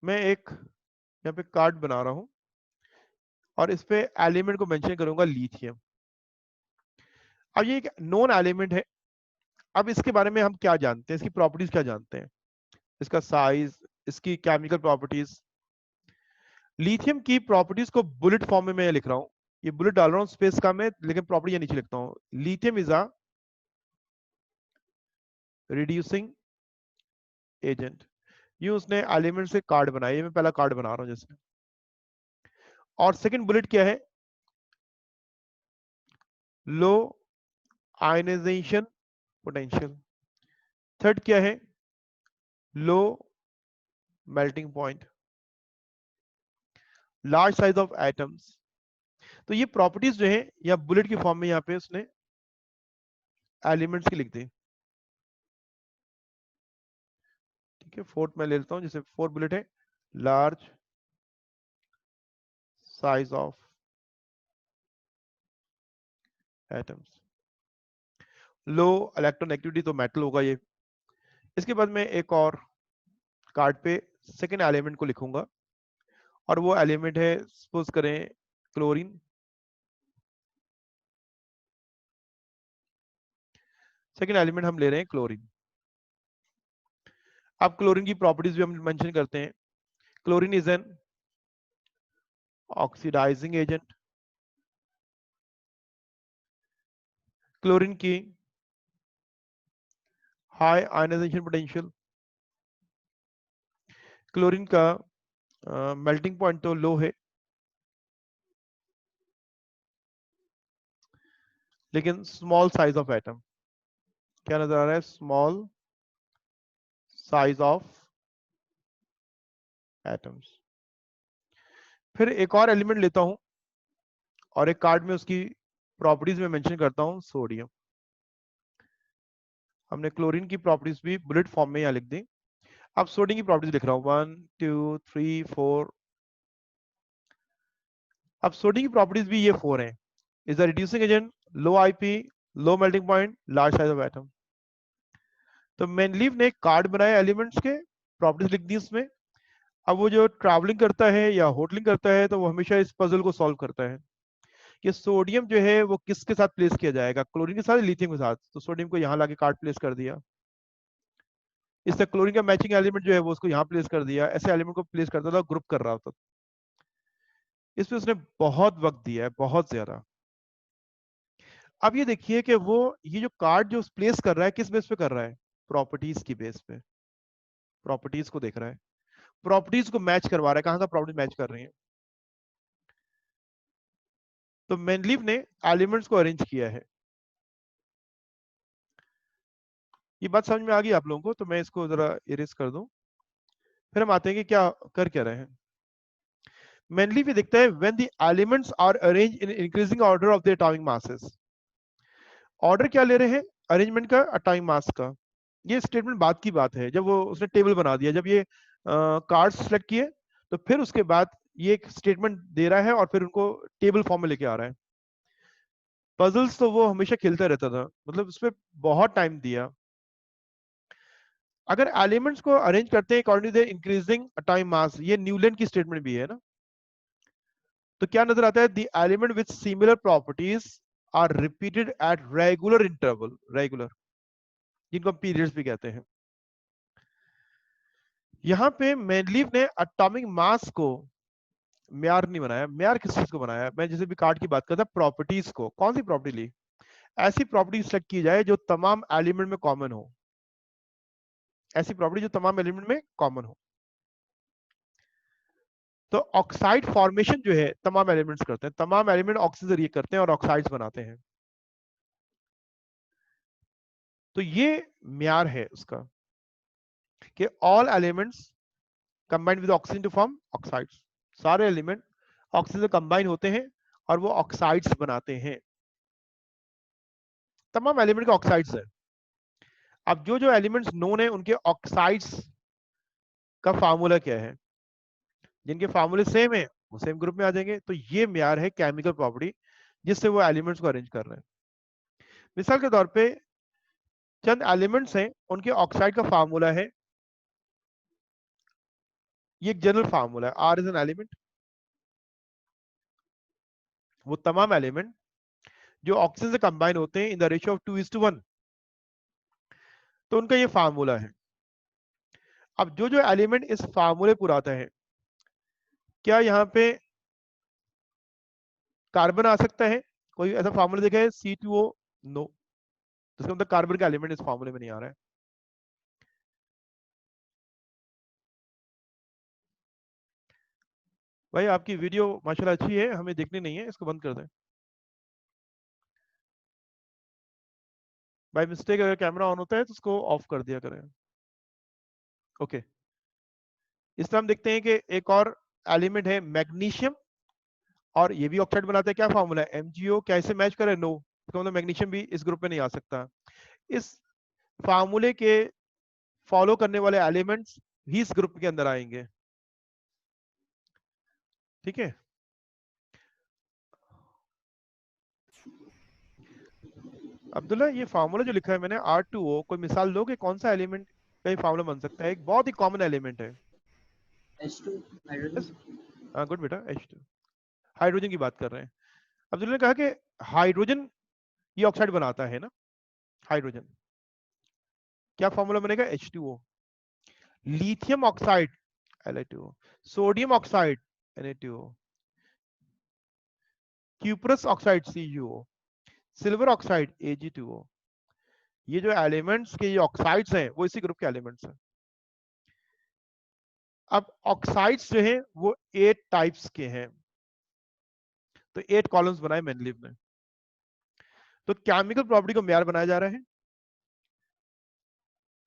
मैं एक यहाँ पे कार्ड बना रहा हूं और इस पे एलिमेंट को मेंशन करूंगा लिथियम। अब ये एक नॉन एलिमेंट है। अब इसके बारे में हम क्या जानते हैं, इसकी प्रॉपर्टीज क्या जानते हैं, इसका साइज, इसकी केमिकल प्रॉपर्टीज। लिथियम की प्रॉपर्टीज को बुलेट फॉर्म में मैं लिख रहा हूं, ये बुलेट डाल रहा हूं, स्पेस का मैं, लेकिन प्रॉपर्टी ये नीचे लिखता हूं। Lithium is a reducing agent. ये उसने एलिमेंट से कार्ड बनाया, मैं पहला कार्ड बना रहा हूं जैसे। और सेकंड बुलेट क्या है, लो आयनाइजेशन पोटेंशियल। थर्ड क्या है, low melting point, large size of atoms. तो ये प्रॉपर्टीज जो है या बुलेट की फॉर्म में यहाँ पे उसने एलिमेंट्स की लिख दी, ठीक है। फोर्थ मैं ले लेता हूँ, जैसे फोर्थ बुलेट है large size of atoms, low electron तो मेटल होगा ये। इसके बाद मैं एक और कार्ड पे सेकेंड एलिमेंट को लिखूंगा और वो एलिमेंट है, सपोज करें क्लोरीन। सेकेंड एलिमेंट हम ले रहे हैं क्लोरीन। अब क्लोरीन की प्रॉपर्टीज भी हम मेंशन करते हैं। Chlorine is an oxidizing agent. Chlorine की हाई आयनाइजेशन पोटेंशियल। क्लोरीन का मेल्टिंग पॉइंट तो लो है, लेकिन स्मॉल साइज ऑफ एटम, क्या नजर आ रहा है, स्मॉल साइज ऑफ एटम्स। फिर एक और एलिमेंट लेता हूं और एक कार्ड में उसकी प्रॉपर्टीज में मेंशन करता हूं, सोडियम। हमने क्लोरीन की प्रॉपर्टीज भी बुलेट फॉर्म में यहां लिख दी। अब सोडियम की प्रॉपर्टीज लिख रहा हूं, 1 2 3 4। अब सोडियम की प्रॉपर्टीज भी ये 4 हैं, is a reducing agent, low IP, low melting point, large size of atom. तो मेनलीव ने कार्ड बनाया एलिमेंट्स के, प्रॉपर्टीज लिख दी उसमें। अब वो जो ट्रैवलिंग करता है या होटलिंग करता है तो वो हमेशा इस पजल को सॉल्व करता है कि सोडियम जो है वो किसके साथ प्लेस किया जाएगा, क्लोरीन के साथ, लिथियम के साथ। तो सोडियम को यहाँ लाके कार्ड प्लेस कर दिया। इससे क्लोरीन का मैचिंग एलिमेंट जो है वो उसको यहाँ प्लेस कर दिया, ऐसे एलिमेंट को प्लेस करता था, ग्रुप कर रहा होता। इसमें उसने बहुत वक्त दिया है, बहुत ज्यादा। अब ये देखिए कि वो ये जो कार्ड जो प्लेस कर रहा है किस बेस पे कर रहा है, प्रॉपर्टीज की बेस पे, प्रॉपर्टीज को देख रहा है, प्रॉपर्टीज को मैच करवा रहा है, कहां का प्रॉपर्टी मैच कर रही है। तो मेंडलीव ने एलिमेंट्स को अरेंज किया है। ये बात समझ में आ गई आप लोगों को? तो मैं इसको जरा इरेज कर दूं, फिर हम आते हैं कि क्या कर क्या रहे हैं। मेनली भी दिखता है when the elements are arrange in increasing order of the atomic masses. Order क्या ले रहे हैं, अरेंजमेंट का, एटॉमिक मास का। ये स्टेटमेंट बाद की बात है, जब वो उसने टेबल बना दिया, जब ये कार्ड्स सेलेक्ट किए तो फिर उसके बाद ये एक स्टेटमेंट दे रहा है और फिर उनको टेबल फॉर्म में लेके आ रहा है। पजल्स तो वो हमेशा खेलता रहता था, मतलब उसमें बहुत टाइम दिया। अगर एलिमेंट्स को अरेंज करते हैं according to the increasing atomic mass, ये न्यूलैंड की स्टेटमेंट भी है ना, तो क्या नजर आता है, the element with similar properties are repeated at regular interval, regular, जिनको पीरियड्स भी कहते हैं। यहां पे मेनलीव ने एटॉमिक मास को म्यार नहीं बनाया। म्यार किस चीज को बनाया, मैं जैसे भी कार्ड की बात करता, प्रॉपर्टीज को। कौन सी प्रॉपर्टी ली, ऐसी प्रॉपर्टी सेलेक्ट की जाए जो तमाम एलिमेंट में कॉमन हो, ऐसी प्रॉपर्टी जो तमाम एलिमेंट में कॉमन हो। तो ऑक्साइड फॉर्मेशन जो है तमाम एलिमेंट्स करते हैं, तमाम एलिमेंट ऑक्सीजन रिएक्ट करते हैं और ऑक्साइड्स बनाते हैं। तो ये म्यार है उसका कि all elements combined with oxygen to form oxides. सारे एलिमेंट ऑक्सीजन कंबाइन होते हैं और वो ऑक्साइड्स बनाते हैं। तमाम एलिमेंट के ऑक्साइड्स है। अब जो जो एलिमेंट्स नोन है उनके ऑक्साइड्स का फार्मूला क्या है, जिनके फार्मूले सेम है वो सेम ग्रुप में आ जाएंगे। तो ये म्यार है केमिकल प्रॉपर्टी जिससे वो एलिमेंट्स को अरेंज कर रहे हैं। मिसाल के तौर पे चंद एलिमेंट्स हैं, उनके ऑक्साइड का फार्मूला है, ये एक जनरल फार्मूला है, आर इज एन एलिमेंट। वो तमाम एलिमेंट जो ऑक्सीजन से कंबाइन होते हैं इन द रेशियो ऑफ 2:1, तो उनका ये फार्मूला है। अब जो जो एलिमेंट इस फार्मूले पर आता है, क्या यहाँ पे कार्बन आ सकता है, कोई ऐसा फार्मूला देखा है, C2O? नो, इसका मतलब कार्बन का एलिमेंट इस फार्मूले में नहीं आ रहा है। भाई आपकी वीडियो माशाल्लाह अच्छी है, हमें देखनी नहीं है, इसको बंद कर दें। बाय मिस्टेक अगर कैमरा ऑन होता है तो उसको ऑफ कर दिया करें। ओके, इस तरह हम देखते हैं कि एक और एलिमेंट है मैग्नीशियम, और ये भी ऑक्साइड बनाता है। क्या फार्मूला है, MgO। क्या इसे मैच करे, नो, इसका मतलब मैग्नीशियम भी इस ग्रुप में नहीं आ सकता। इस फार्मूले के फॉलो करने वाले एलिमेंट्स भी इस ग्रुप के अंदर आएंगे। ठीक है, अब्दुल्ला ये फार्मूला जो लिखा है मैंने R2O, कोई मिसाल दो कि कौन सा एलिमेंट का ये फार्मूला बन सकता है, एक बहुत ही कॉमन एलिमेंट है। H2 hydrogen. हाँ गुड बेटा, H2, हाइड्रोजन की बात कर रहे हैं। अब्दुल्ला ने कहा कि हाइड्रोजन ये ऑक्साइड बनाता है ना, हाइड्रोजन, क्या फॉर्मूला बनेगा, H2O। Lithium oxide, Li2O। Sodium oxide, Na2O। Cuprous oxide, CuO। Silver oxide, Ag2O। ये जो एलिमेंट्स के ये ऑक्साइड्स हैं वो इसी ग्रुप के एलिमेंट्स हैं। अब ऑक्साइड्स जो हैं वो 8 टाइप्स के हैं, तो 8 कॉलम्स बनाए मेनलीव ने। तो केमिकल प्रॉपर्टी को म्यार बनाया जा रहा है।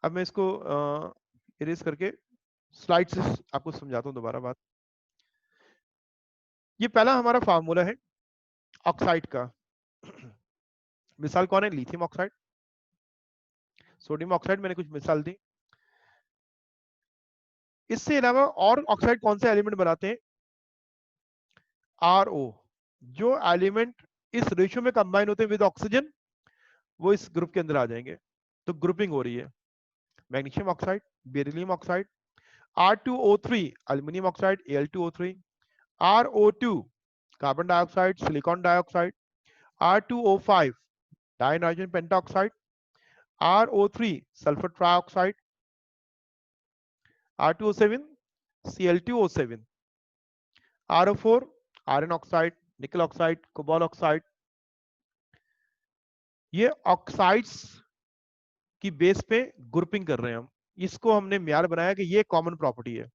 अब मैं इसको इरेज करके स्लाइड से आपको समझाता हूं दोबारा बात। ये पहला हमारा फार्मूला है ऑक्साइड का। मिसाल कौन है, लिथियम ऑक्साइड, सोडियम ऑक्साइड, मैंने कुछ मिसाल दी। इससे अलावा और ऑक्साइड कौन से एलिमेंट बनाते हैं, RO। जो एलिमेंट इस रेशियो में कंबाइन होते हैं विद ऑक्सीजन वो इस ग्रुप के अंदर आ जाएंगे। तो ग्रुपिंग हो रही है, magnesium oxide, beryllium oxide, R2O3 aluminium oxide, Al2O3, RO2 carbon dioxide, silicon dioxide, R2O5 dinitrogen pentoxide, RO3 sulphur trioxide, R2O7, Cl2O7, RO4, iron oxide, निकल ऑक्साइड, कोबाल्ट ऑक्साइड। ये ऑक्साइड्स की बेस पे ग्रुपिंग कर रहे हैं हम। इसको हमने म्यार बनाया कि ये कॉमन प्रॉपर्टी है।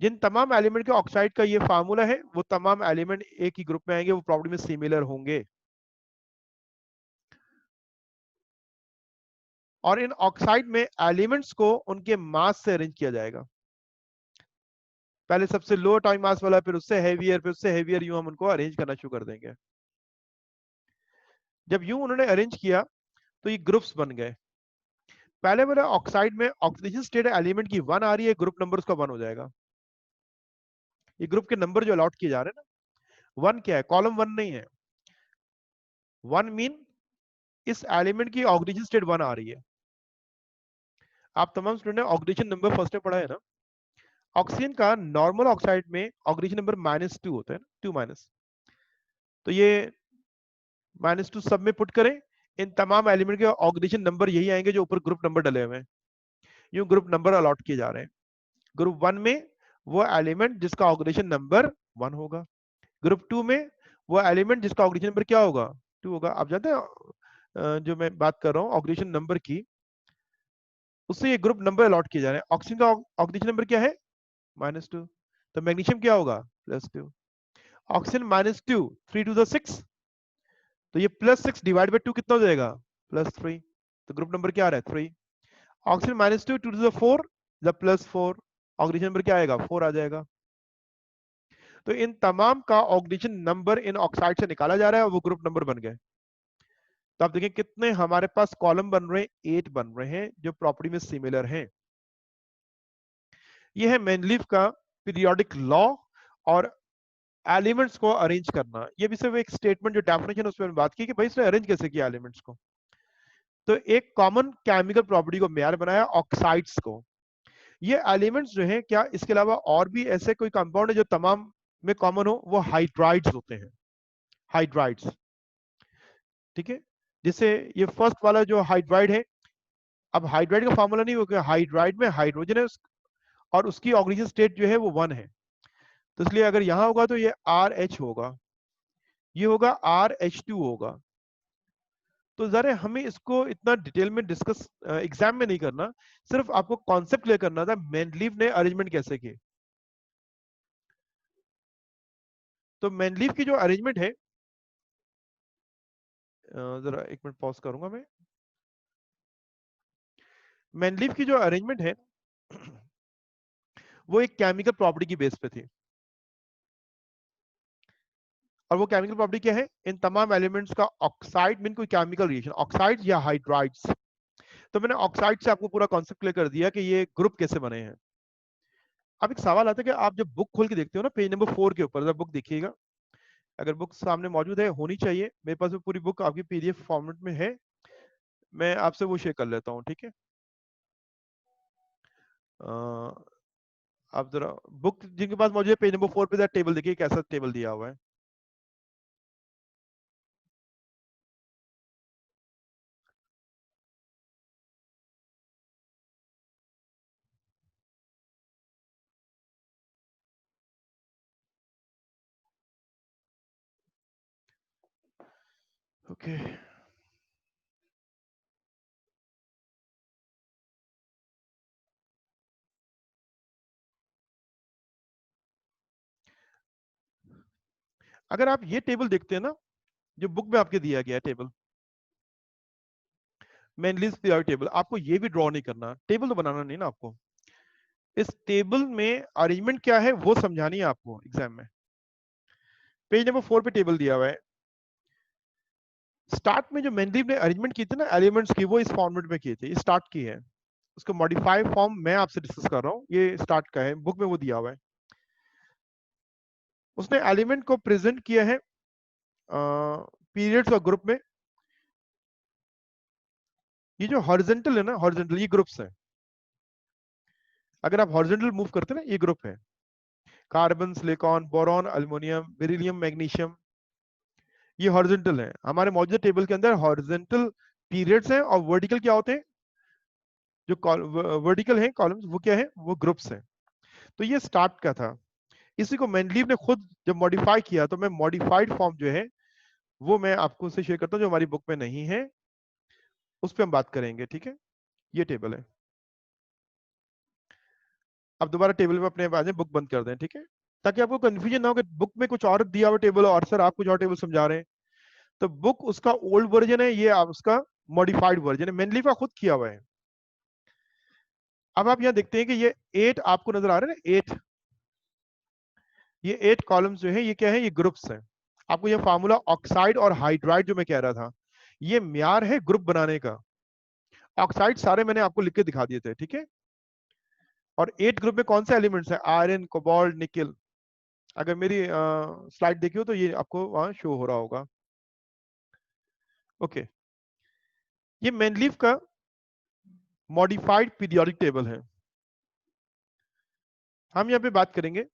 जिन तमाम एलिमेंट के ऑक्साइड का ये फार्मूला है, वो तमाम एलिमेंट एक ही ग्रुप में आएंगे, वो प्रॉपर्टी में सिमिलर होंगे। और इन ऑक्साइड में एलिमेंट्स को उनके मास से अरेंज किया जाएगा। पहले सबसे लो एटॉमिक मास वाला, फिर उससे हैवियर, फिर उससे हैवियर, यूं हम उनको अरेंज करना शुरू कर देंगे। जब यूं उन्होंने अरेंज किया तो ये ग्रुप्स बन गए। पहले वाले ऑक्साइड में ऑक्सीजन स्टेट एलिमेंट की 1 आ रही है, ग्रुप नंबर उसका 1 हो जाएगा। ये ग्रुप के नंबर जो अलॉट किए जा रहे हैं ना, 1 क्या है, कॉलम 1 नहीं है। 1 मीन इस एलिमेंट की ऑक्सीजन स्टेट 1 आ रही है। आप तमाम स्टूडेंट ने ऑक्सीजन नंबर फर्स्ट में पढ़ा है ना। ऑक्सीजन का नॉर्मल ऑक्साइड में ऑक्सीजन नंबर -2 होता है ना, 2-। तो ये -2 सब में पुट करें, इन तमाम एलिमेंट के ऑक्सीजन नंबर यही आएंगे जो ऊपर ग्रुप नंबर डले हुए हैं। यूं ग्रुप नंबर अलॉट किए जा रहे हैं। ग्रुप 1 में वो एलिमेंट जिसका ऑक्सीजन नंबर 1 होगा। ग्रुप 2 में वो एलिमेंट जिसका ऑक्सीजन नंबर क्या होगा, 2 होगा। आप जानते हैं जो मैं बात कर रहा हूँ ऑक्सीजन नंबर की, उससे ये ग्रुप नंबर अलॉट किए जा रहे हैं। ऑक्सीजन का ऑक्सीजन नंबर क्या है, -2। तो मैग्नीशियम क्या होगा, +2। ऑक्सीजन -2, 3 to the 6, तो ये +6 डिवाइड बाई 2 कितना हो जाएगा, +3। तो ग्रुप नंबर क्या आ रहा है, 3। Oxygen -2 2 to the 4, +4, oxygen number क्या आएगा, 4 आ जाएगा। तो इन तमाम का ऑक्सीजन नंबर इन ऑक्साइड से निकाला जा रहा है और वो ग्रुप नंबर बन गए। तो आप देखें कितने हमारे पास कॉलम बन रहे हैं, 8 बन रहे हैं जो प्रॉपर्टी में सिमिलर हैं। ये है मेनलीफ का पीरियोडिक लॉ और एलिमेंट्स को अरेंज करना। ये भी सिर्फ एक स्टेटमेंट जो डेफिनेशन है उसमें बात की कि भाई इसने अरेंज कैसे किया एलिमेंट्स को। तो एक कॉमन केमिकल प्रॉपर्टी को म्यार बनाया ऑक्साइड्स को। ये एलिमेंट्स जो हैं, क्या इसके अलावा और भी ऐसे कोई कंपाउंड है जो तमाम में कॉमन हो, वो हाइड्राइड्स होते हैं, हाइड्राइड्स। ठीक है, जिससे ये फर्स्ट वाला जो हाइड्राइड है, अब हाइड्राइड का फॉर्मूला नहीं होगा, हाइड्राइड में हाइड्रोजन है और उसकी ऑक्सीजन स्टेट जो है वो 1 है। तो इसलिए अगर यहां होगा तो ये RH होगा, ये होगा RH2 होगा। तो जरा हमें इसको इतना डिटेल में डिस्कस एग्जाम में नहीं करना, सिर्फ आपको कॉन्सेप्ट क्लियर करना था मेंडलीव ने अरेंजमेंट कैसे की। तो मेंडलीव की जो अरेंजमेंट है, जरा 1 मिनट पॉज करूंगा मैं। मेंडलीव की जो अरेंजमेंट है वो एक केमिकल प्रॉपर्टी की बेस पे थी। और वो केमिकल प्रॉपर्टी क्या है, इन तमाम एलिमेंट्स का ऑक्साइड मीन कोई केमिकल रिएक्शन, ऑक्साइड या हाइड्राइड्स। तो मैंने ऑक्साइड से आपको पूरा कॉन्सेप्ट क्लियर कर दिया कि ये ग्रुप कैसे बने हैं। अब एक सवाल आता है कि आप जब बुक खोल के देखते हो ना, पेज नंबर 4 के ऊपर जब बुक देखिएगा, अगर बुक सामने मौजूद है, होनी चाहिए, मेरे पास वो पूरी बुक आपकी PDF फॉर्मेट में है, मैं आपसे वो शेयर कर लेता हूँ, ठीक है। आप जरा बुक जिनके पास मौजूद है, पेज नंबर 4 पे टेबल देखिए, कैसा टेबल दिया हुआ है। ओके, अगर आप ये टेबल देखते हैं ना, जो बुक में आपके दिया गया है टेबल, मेनलीज पीरियोडिक टेबल, आपको ये भी ड्रॉ नहीं करना, टेबल तो बनाना नहीं ना आपको। इस टेबल में अरेंजमेंट क्या है वो समझानी है आपको एग्जाम में। पेज नंबर 4 पे टेबल दिया हुआ है। स्टार्ट में जो मेंडलीव ने अरेंजमेंट की थी ना एलिमेंट्स की, वो इस फॉर्मेट में की थी, स्टार्ट की है। उसको मॉडिफाई फॉर्म मैं आपसे डिस्कस कर रहा हूँ, ये स्टार्ट का है, बुक में वो दिया हुआ है। उसने एलिमेंट को प्रेजेंट किया है पीरियड्स और ग्रुप में। ये जो हॉरिजॉन्टल है ना, हॉरिजॉन्टल, ये ग्रुप्स है। अगर आप हॉरिजॉन्टल मूव करते हैं ना, ये ग्रुप है, carbon, silicon, boron, aluminium, beryllium, magnesium, ये हॉरिजॉन्टल है। हमारे मौजूदा टेबल के अंदर हॉरिजॉन्टल पीरियड्स हैं और वर्टिकल क्या होते हैं, जो वर्टिकल है कॉलम्स वो क्या है, वो ग्रुप्स हैं। तो ये स्टार्ट का था, इसी को मेंडलीव ने खुद जब मॉडिफाई किया, तो मैं मॉडिफाइड फॉर्म जो है वो मैं आपको से शेयर करता हूँ, जो हमारी बुक में नहीं है, उस पर हम बात करेंगे, ठीक है। ये टेबल है। अब दोबारा टेबल में अपने आ जाए, बुक बंद कर दें, ठीक है, ताकि आपको कंफ्यूजन ना हो कि बुक में कुछ और दिया हुआ टेबल और सर आप कुछ और टेबल समझा रहे हैं। तो बुक उसका ओल्ड वर्जन है, ये आप उसका मॉडिफाइड वर्जन है, मेनली का खुद किया हुआ है। अब आप यहाँ देखते हैं कि ये 8 आपको नजर आ रहे हैं ना, 8, ये 8 कॉलम्स जो है ये क्या है, ये ग्रुप्स हैं। आपको ये फार्मूला ऑक्साइड और हाइड्राइड जो मैं कह रहा था, ये म्यार है ग्रुप बनाने का। ऑक्साइड सारे मैंने आपको लिख के दिखा दिए थे, ठीक है। और 8 ग्रुप में कौन से एलिमेंट्स हैं, आयरन, कोबाल्ट, निकल। अगर मेरी स्लाइड देखी हो तो ये आपको वहां शो हो रहा होगा। ओके, ये मेनलीफ का मॉडिफाइड पीरियोडिक टेबल है। हम यहाँ पे बात करेंगे,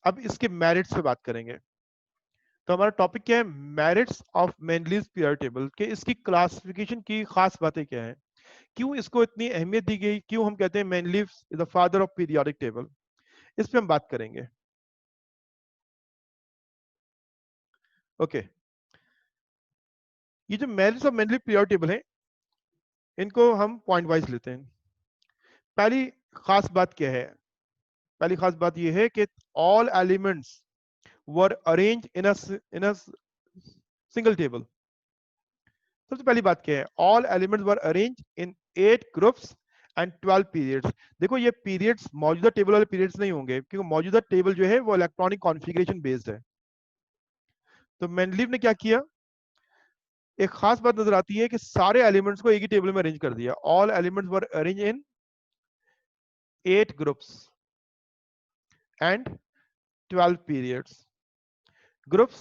अब इसके मेरिट्स पे बात करेंगे। तो हमारा टॉपिक क्या है, मेरिट्स ऑफ मेनलीफ पीरियोडिक टेबल के, इसकी क्लासिफिकेशन की खास बातें क्या है, क्यों इसको इतनी अहमियत दी गई, क्यों हम कहते हैं मेनलीफ is the father of periodic table, इस पे हम बात करेंगे। ओके, ये जो मेरिट्स ऑफ मेनलीफ पीरियोडिक टेबल है, इनको हम पॉइंट वाइज लेते हैं। पहली खास बात क्या है, पहली खास बात यह है कि all elements were arrange in a single table. सबसे पहली बात क्या है, all elements were arrange in 8 groups and 12 periods. देखो ये पीरियड्स मौजूदा टेबल वाले पीरियड्स नहीं होंगे, क्योंकि मौजूदा टेबल जो है वो इलेक्ट्रॉनिक कॉन्फ़िगरेशन बेस्ड है। तो मेंडलीव ने क्या किया, एक खास बात नजर आती है कि सारे एलिमेंट्स को एक ही टेबल में अरेंज कर दिया। All elements were arrange in 8 groups and 12 periods. Groups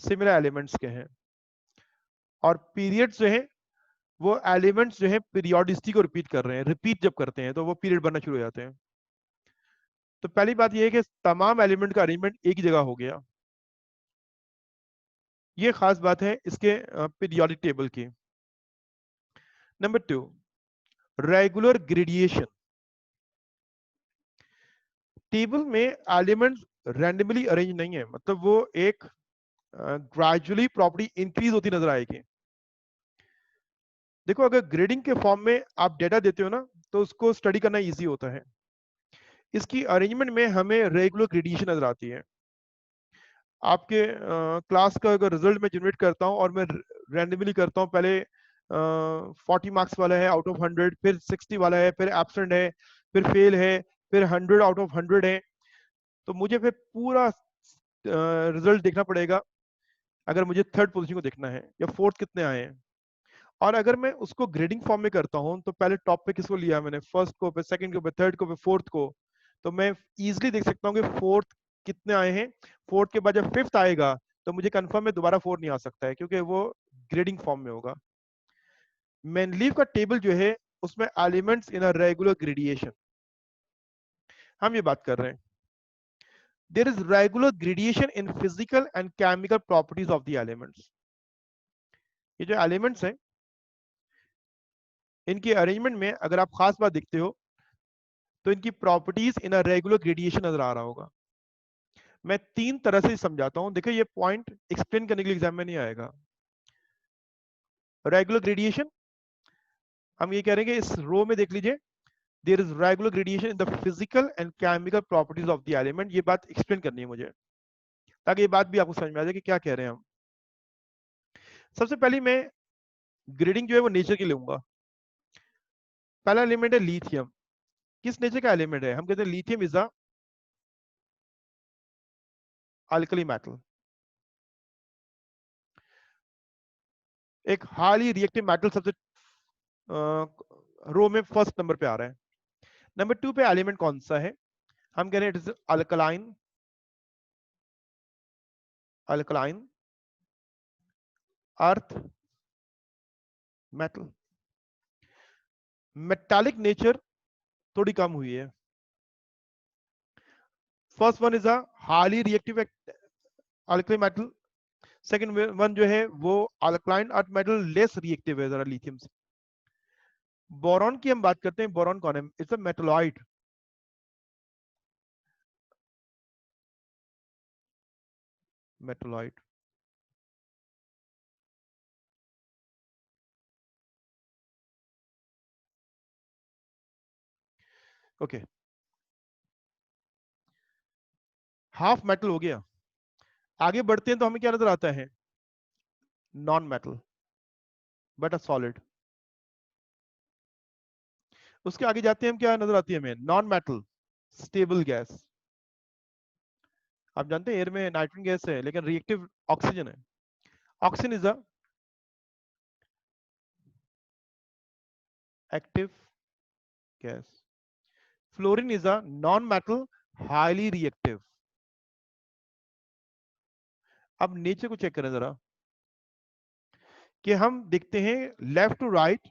similar elements के हैं, और पीरियड्स जो है वो एलिमेंट्स जो है पीरियोडिसिटी को रिपीट कर रहे हैं, रिपीट जब करते हैं तो वो पीरियड बनना शुरू हो जाते हैं। तो पहली बात ये है कि तमाम एलिमेंट का अरेंजमेंट एक ही जगह हो गया। ये खास बात है इसके पीरियोडिक टेबल की। Number 2, regular gradation. टेबल में एलिमेंट्स रैंडमली अरेंज नहीं है, मतलब वो एक ग्रेजुअली प्रॉपर्टी इंक्रीज होती नजर आएगी। देखो अगर ग्रेडिंग के फॉर्म में आप डेटा देते हो ना, तो उसको स्टडी करना इजी होता है। इसकी अरेंजमेंट में हमें रेगुलर ग्रेडिएशन नजर आती है। आपके क्लास का अगर रिजल्ट मैं जनरेट करता हूं और मैं रैंडमली करता हूं, पहले 40 मार्क्स वाला है आउट ऑफ 100, फिर 60 वाला है, फिर एब्सेंट है, फिर फेल है, फिर 100 आउट ऑफ 100 है, तो मुझे फिर पूरा रिजल्ट देखना पड़ेगा अगर मुझे थर्ड पोजीशन को देखना है, या फोर्थ कितने आए हैं। और अगर मैं उसको ग्रेडिंग फॉर्म में करता हूं, तो पहले टॉप पे किसको लिया मैंने, फर्स्ट को, फिर सेकंड को, फिर थर्ड को, फिर फोर्थ को, तो मैं इजिली देख सकता हूँ कि फोर्थ कितने आए हैं। फोर्थ के बाद जब फिफ्थ आएगा तो मुझे कंफर्म में दोबारा फोर्थ नहीं आ सकता है, क्योंकि वो ग्रेडिंग फॉर्म में होगा। मेनलीव का टेबल जो है उसमें elements in a regular gradation, हम ये बात कर रहे हैं। There is regular gradation in physical and chemical properties of the elements. ये जो एलिमेंट्स हैं इनके अरेंजमेंट में अगर आप खास बात देखते हो, तो इनकी properties in a regular gradation नजर आ रहा होगा। मैं 3 तरह से समझाता हूं, देखिए ये पॉइंट एक्सप्लेन करने के लिए एग्जाम में नहीं आएगा। रेगुलर ग्रेडिएशन, हम ये कह रहे हैं कि इस रो में देख लीजिए, there is regular gradation in the physical and chemical properties of the element. ये बात एक्सप्लेन करनी है मुझे, ताकि ये बात भी आपको समझ में आ जाए कि क्या कह रहे हैं हम। सबसे पहले मैं ग्रेडिंग जो है वो नेचर की लूंगा। पहला एलिमेंट है लिथियम। किस नेचर का एलिमेंट है, हम कहते हैं lithium is a alkali metal, एक हाईली रिएक्टिव मेटल। सबसे रो में फर्स्ट नंबर पे आ रहा है। नंबर 2 पे एलिमेंट कौन सा है, हम कह रहे हैं it is alkaline, alkaline earth metal. Metallic nature थोड़ी कम हुई है। First one is a highly reactive alkali metal, second one जो है वो alkaline earth metal, less reactive है जरा लिथियम से। बोरॉन की हम बात करते हैं, बोरॉन कौन है? It's a metalloid. Metalloid. Okay, half metal हो गया। आगे बढ़ते हैं तो हमें क्या नजर आता है? Non metal but a solid. उसके आगे जाते हैं हम, क्या नजर आती है हमें? Non metal stable gas. आप जानते हैं एयर में नाइट्रोजन गैस है लेकिन रिएक्टिव ऑक्सीजन है। Oxygen is a active gas. Fluorine is a non metal highly reactive. अब नेचर को चेक करें जरा, कि हम देखते हैं left to right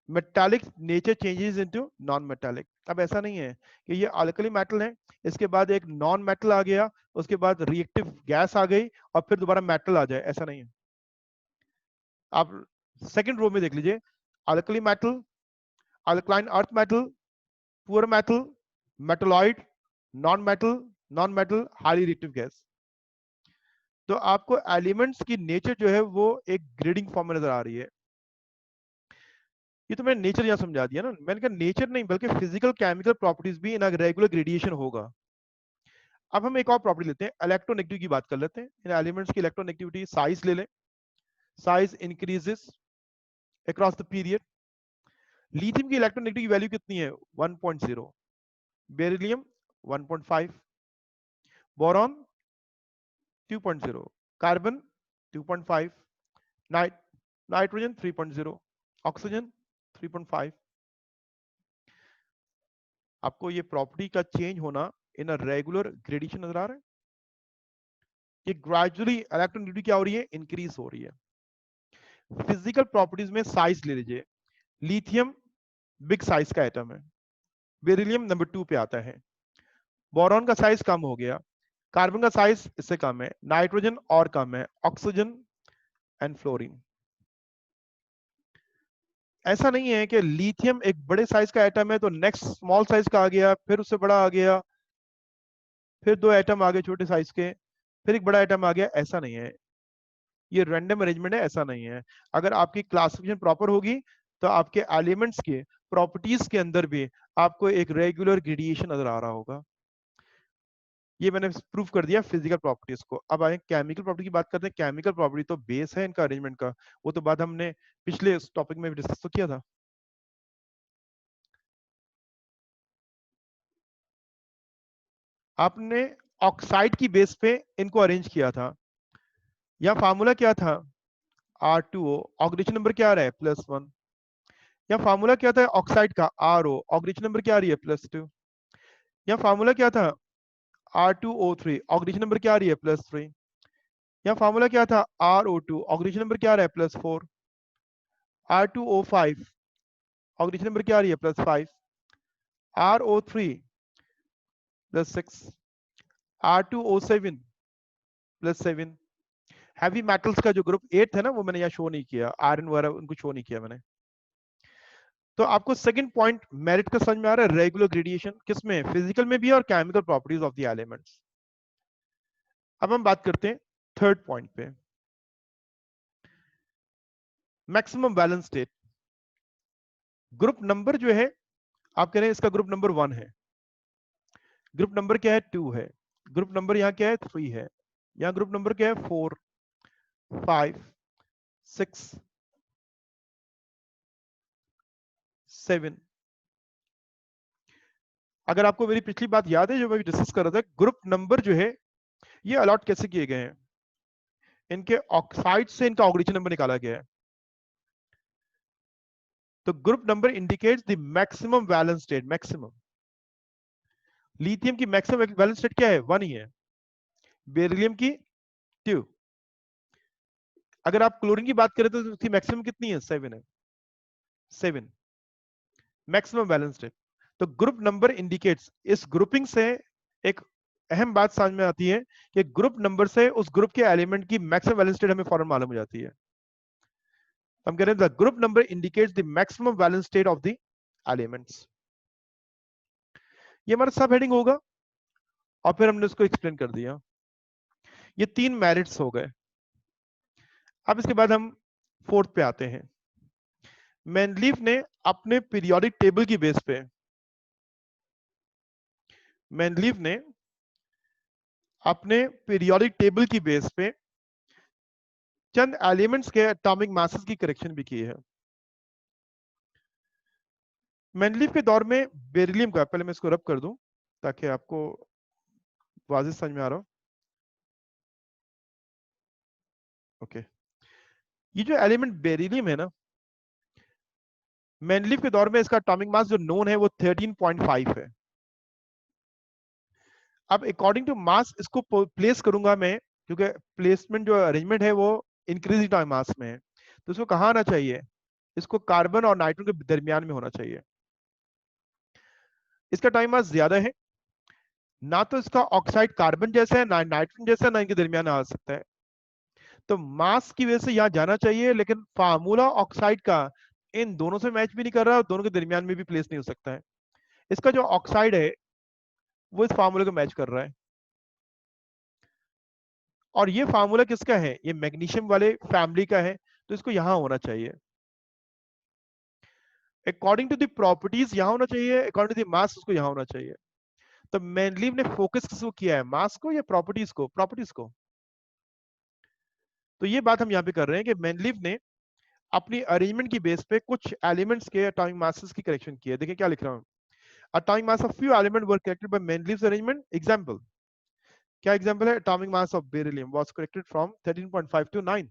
metallic nature changes into non metallic. अब ऐसा नहीं है कि ये अल्कली मेटल है, इसके बाद एक नॉन मेटल आ गया, उसके बाद रिएक्टिव गैस आ गई और फिर दोबारा मेटल आ जाए, ऐसा नहीं है। आप सेकंड रो में देख लीजिए, alkali metal, alkaline earth metal, poor metal, metalloid, non metal, non metal, highly reactive gas. तो आपको एलिमेंट्स की नेचर जो है वो एक ग्रेडिंग फॉर्म में नजर आ रही है। ये तो मैंने नेचर यहां समझा दिया ना, मैंने कहा नेचर नहीं बल्कि फिजिकल केमिकल प्रॉपर्टीज भी इन रेगुलर ग्रेडिएशन होगा। अब हम एक और प्रॉपर्टी लेते हैं, इलेक्ट्रोनेगेटिविटी की बात कर लेते हैं। इन एलिमेंट्स की इलेक्ट्रोनेगेटिविटी साइज ले लें, size increases across the period. Lithium की इलेक्ट्रोनेगेटिविटी की वैल्यू कितनी है? 1.0, beryllium 1.5, boron 2.0, carbon 2.5, nitrogen 3.0, oxygen 3.5। आपको ये प्रॉपर्टी का चेंज होना इन अ रेगुलर ग्रेडिएशन नजर आ रहा है? ये ग्रेजुअली इलेक्ट्रोनेगेटिविटी क्या हो रही है? इंक्रीज हो रही है। फिजिकल प्रॉपर्टीज में साइज ले लीजिए, लिथियम बिग साइज का एटम है, बेरिलियम नंबर 2 पे आता है, बोरॉन का साइज कम हो गया, कार्बन का साइज इससे कम है, नाइट्रोजन और कम है, ऑक्सीजन एंड फ्लोरीन। ऐसा नहीं है कि लिथियम एक बड़े साइज का एटम है तो नेक्स्ट स्मॉल साइज का आ गया, फिर उससे बड़ा आ गया, फिर दो एटम आ गए छोटे साइज के, फिर एक बड़ा एटम आ गया, ऐसा नहीं है। ये रैंडम अरेंजमेंट है, ऐसा नहीं है। अगर आपकी क्लासिफिकेशन प्रॉपर होगी तो आपके एलिमेंट्स के प्रॉपर्टीज के अंदर भी आपको एक रेगुलर ग्रेडिएशन नजर आ रहा होगा। ये मैंने प्रूव कर दिया फिजिकल प्रॉपर्टीज को। अब आए केमिकल प्रॉपर्टी की बात करते हैं। केमिकल प्रॉपर्टी तो बेस है इनका अरेंजमेंट का, वो तो बात हमने पिछले टॉपिक में भी डिस्कस तो किया था। आपने ऑक्साइड की बेस पे इनको अरेंज किया था। या फार्मूला क्या था? R2O, ऑक्सीडेशन नंबर क्या आ रहा है? +1। या फार्मूला क्या था ऑक्साइड का? RO, ऑक्सीडेशन नंबर क्या आ रही है? +2। या फार्मूला क्या था R2O3, ऑक्सीडेशन नंबर क्या आ रही है? +3। या फार्मूला क्या था RO2, ऑक्सीडेशन नंबर क्या आ रहा है? +4। R2O5, ऑक्सीडेशन नंबर क्या आ रही है? +5। RO3 +6। R2O7 +7। हैवी मेटल्स का जो ग्रुप 8 है ना, वो मैंने यहाँ शो नहीं किया, आयरन वगैरह उनको शो नहीं किया मैंने। तो आपको सेकंड पॉइंट मेरिट का समझ में आ रहा है? रेगुलर ग्रेडिएशन किसमें? फिजिकल में भी और chemical properties of the elements. अब हम बात करते हैं थर्ड पॉइंट पे, maximum balance state. Group number जो है, आप कह रहे हैं इसका ग्रुप नंबर 1 है, ग्रुप नंबर क्या है? 2 है, ग्रुप नंबर यहाँ क्या है? 3 है, यहाँ ग्रुप नंबर क्या है? 4, 5, 6, 7। अगर आपको मेरी पिछली बात याद है जो मैं डिस्कस कर रहा था, ग्रुप नंबर जो है ये अलॉट कैसे किए गए हैं? इनके ऑक्साइड से इनका ऑक्सीडेशन नंबर निकाला गया है। तो group number indicates the maximum valence state. Maximum lithium की मैक्सिमम वैलेंस स्टेट क्या है? 1 ही है। बेरिलियम की 2। अगर आप क्लोरीन की बात करें तो उसकी मैक्सिमम कितनी है? 7 है। 7 मैक्सिमम वैलेंस स्टेट। तो ग्रुप नंबर इंडिकेट्स, इस ग्रुपिंग से एक अहम बात समझ में आती है कि ग्रुप नंबर से उस ग्रुप के एलिमेंट की मैक्सिमम वैलेंस स्टेट हमें फौरन मालूम हो जाती है। हम कह रहे हैं the group number indicates the maximum valence state of the elements. ये हमारा सब हेडिंग होगा और फिर हमने उसको एक्सप्लेन कर दिया। ये 3 मेरिट्स हो गए। अब इसके बाद हम फोर्थ पे आते हैं। मैनलीफ ने अपने पीरियोडिक टेबल की बेस पे मैनलीफ ने अपने पीरियोडिक टेबल की बेस पे चंद एलिमेंट्स के एटॉमिक मासेस की करेक्शन भी की है। मैनलीफ के दौर में बेरिलियम का, पहले मैं इसको रब कर दूं ताकि आपको वाज़ेह समझ में आ रहा हो। ओके, ये जो एलिमेंट बेरिलियम है ना, मैनलीफ के दौर में इसका एटॉमिक मास जो नोन है वो 13.5 है। अब अकॉर्डिंग टू मास इसको प्लेस करूंगा मैं, क्योंकि प्लेसमेंट जो अरेंजमेंट है वो इंक्रीज टाइम मास में है, तो इसको कहाँ आना चाहिए? इसको कार्बन और नाइट्रोजन के दरमियान में होना चाहिए। इसका टाइम मास ज्यादा है, ना तो इसका ऑक्साइड कार्बन जैसा है, ना नाइट्रोजन जैसा है, ना इनके दरमियान आ सकता है। तो मास की वजह से यहां जाना चाहिए, लेकिन फार्मूला ऑक्साइड का इन दोनों से मैच भी नहीं कर रहा और दोनों के दरमियान में भी प्लेस नहीं हो सकता है। इसका जो ऑक्साइड है वो इस फार्मूले को मैच कर रहा है। और ये फार्मूला किसका है? ये मैग्नीशियम वाले फैमिली का है, तो इसको यहां होना चाहिए। अकॉर्डिंग टू द प्रॉपर्टीज यहां होना चाहिए, अकॉर्डिंग टू द मास उसको यहां होना चाहिए। तो मैनलीव ने फोकस किसको किया है, मास को या प्रॉपर्टीज को? प्रॉपर्टीज को। तो ये बात हम यहाँ पे कर रहे हैं कि मैनलीव ने अपनी अरेंजमेंट की बेस पे कुछ एलिमेंट्स के एटॉमिक मासेस की करेक्शन की है। देखिए क्या लिख रहा हूँ। Atomic mass of few element were corrected by Mendeleev's arrangement. Example, क्या एग्जांपल है? Atomic mass of beryllium was corrected from 13.5 to 9।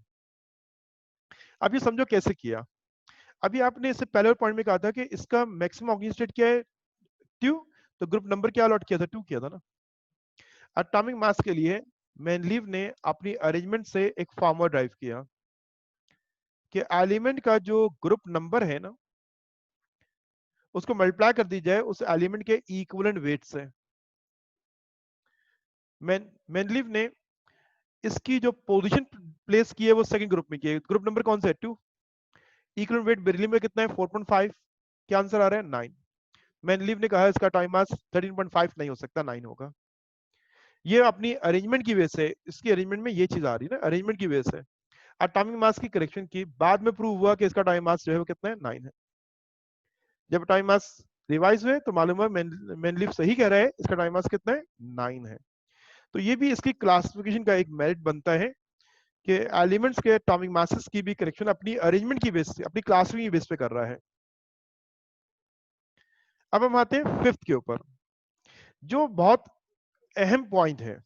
अब ये समझो कैसे किया। अभी आपने इससे पहले पॉइंट में कहा था कि इसका मैक्सिमम ऑक्सीजन स्टेट क्या है? 2। तो ग्रुप नंबर क्या अलॉट किया था? 2 किया था ना। एटॉमिक मास के लिए मैनलीव ने अपनी अरेंजमेंट से एक फार्मूला ड्राइव किया कि एलिमेंट का जो ग्रुप नंबर है ना, उसको मल्टीप्लाई कर दी जाए उस एलिमेंट के इक्विवेलेंट वेट से। मैनलीव ने इसकी जो पोजीशन प्लेस की है वो सेकंड ग्रुप में की है। ग्रुप नंबर कौन सा है? 2। इक्विवेलेंट वेट बेरिलियम में कितना है? 4.5। क्या आंसर आ रहा है? 9। मैनलीव ने कहा इसका टाइम मास 13.5 नहीं हो सकता, 9 होगा। ये अपनी अरेंजमेंट की वजह से, इसकी अरेंजमेंट में ये चीज आ रही है ना, अरेंजमेंट की वजह से एटॉमिक मास की करेक्शन की। बाद में प्रूव हुआ कि इसका टाइम मास जो है वो कितना है? 9 है। जब टाइम मास रिवाइज हुए तो मालूम है मैनलीव सही कह रहा है, इसका टाइम मास कितना है? 9 है। तो ये भी इसकी क्लासिफिकेशन का एक मेरिट बनता है कि एलिमेंट्स के एटॉमिक मासेस की भी करेक्शन अपनी अरेंजमेंट की बेस, अपनी क्लासिफिकेशन की बेस पे कर रहा है। अब हम आते हैं फिफ्थ के ऊपर, जो बहुत अहम पॉइंट है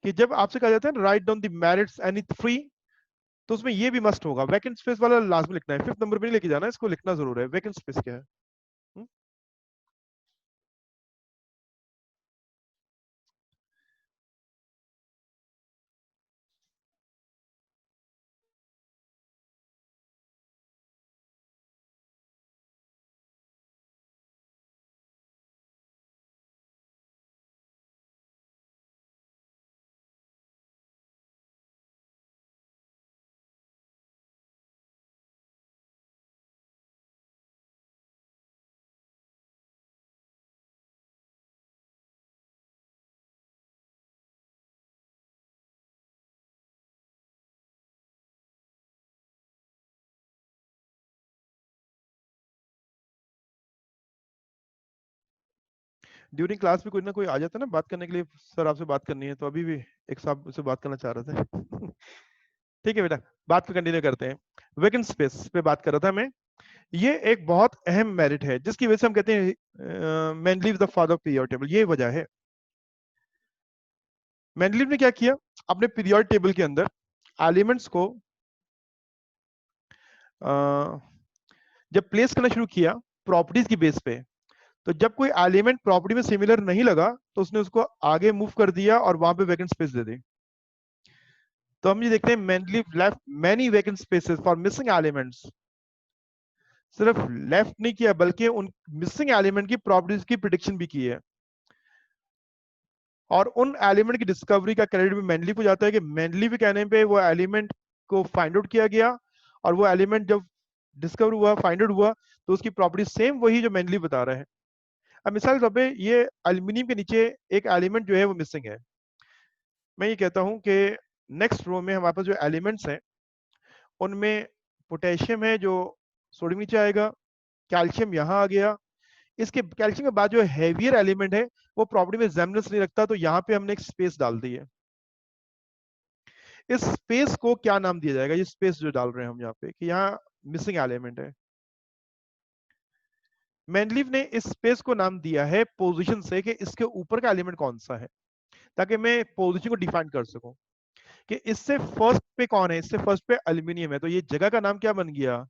कि जब आपसे कहा जाता है write down the merits any three, तो उसमें ये भी मस्ट होगा। वैकेंट स्पेस वाला लाजमी लिखना है, फिफ्थ नंबर पे नहीं लेके जाना, इसको लिखना जरूर है। वैकेंट स्पेस क्या है? ड्यूरिंग क्लास में कोई ना कोई आ जाता है ना बात करने के लिए, सर आपसे बात करनी है, तो अभी भी एक साहब उससे बात करना चाह रहे थे। ठीक है बेटा, बात को कंटिन्यू करते हैं। वैकेंट स्पेस पे बात कर रहा था मैं। ये एक बहुत अहम मेरिट है जिसकी वजह से हम कहते हैं Mendeleev the father of period table. ये वजह है। मैनलीव ने क्या किया, अपने पीरियड टेबल के अंदर एलिमेंट्स को जब प्लेस करना शुरू किया प्रॉपर्टीज की बेस पे, तो जब कोई एलिमेंट प्रॉपर्टी में सिमिलर नहीं लगा तो उसने उसको आगे मूव कर दिया और वहां पे वैकेंट स्पेस दे दी। तो हम ये देखते हैं Mendeleev left many vacant spaces for missing elements. सिर्फ लेफ्ट नहीं किया बल्कि उन मिसिंग एलिमेंट की प्रॉपर्टीज की प्रिडिक्शन भी की है। और उन एलिमेंट की डिस्कवरी का क्रेडिट भी मैनलीव को जाता है कि मैनलीव के कहने पे वो एलिमेंट को फाइंड आउट किया गया, और वो एलिमेंट जब डिस्कवर हुआ, फाइंड आउट हुआ, तो उसकी प्रॉपर्टी सेम वही जो मैनली बता रहा है। अब मिसाल के तौर पे ये एल्यूमिनियम के नीचे एक एलिमेंट जो है वो मिसिंग है। मैं ये कहता हूं कि नेक्स्ट रो में हमारे पास जो एलिमेंट्स हैं उनमें पोटेशियम है जो सोडियम नीचे आएगा, कैल्शियम यहाँ आ गया। इसके कैल्शियम के बाद जो हैवियर एलिमेंट है वो प्रॉपर्टी में रिजेम्बलेंस नहीं रखता, तो यहाँ पे हमने एक स्पेस डाल दी है। इस स्पेस को क्या नाम दिया जाएगा? ये स्पेस जो डाल रहे हैं हम यहाँ पे कि यहाँ मिसिंग एलिमेंट है, मैनलीफ ने इस स्पेस को नाम दिया है पोजीशन से कि इसके ऊपर का एलिमेंट कौन सा है, ताकि मैं पोजीशन को डिफाइन कर सकूं कि इससे फर्स्ट पे कौन है। इससे फर्स्ट पे एल्यूमिनियम है, तो ये जगह का नाम क्या बन गया?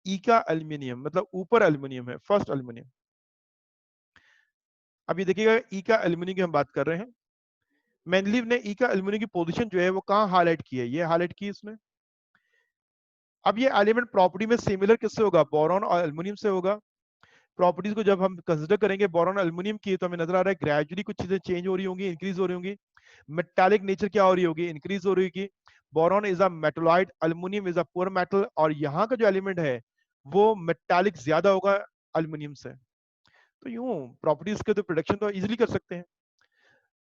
ई का एल्यूमिनियम, मतलब ऊपर एल्यूमिनियम है, फर्स्ट एल्यूमिनियम। अब ये देखिएगा ई का एल्यूमिनियम की हम बात कर रहे हैं। मैनलीफ ने ई का एल्यूमिनियम की पोजीशन जो है वो कहाँ हाईलाइट की है? ये हाईलाइट की इसने। अब ये एलिमेंट प्रॉपर्टी में सिमिलर किससे होगा? बोरॉन और एल्यूमिनियम से होगा। प्रॉपर्टीज को जब हम कंसिडर करेंगे बोरॉन एल्यूमिनियम की, तो हमें नजर आ रहा है ग्रेजुअली कुछ चीजें चेंज हो रही होंगी, इंक्रीज हो रही होंगी। मेटालिक नेचर क्या हो रही होगी? इंक्रीज हो रही होगी। Boron is a metalloid, aluminium is a poor metal, और यहाँ का जो एलिमेंट है वो मेटालिक ज्यादा होगा एल्यूमिनियम से। तो यूं प्रॉपर्टीज के तो प्रोडक्शन तो इजीली कर सकते हैं।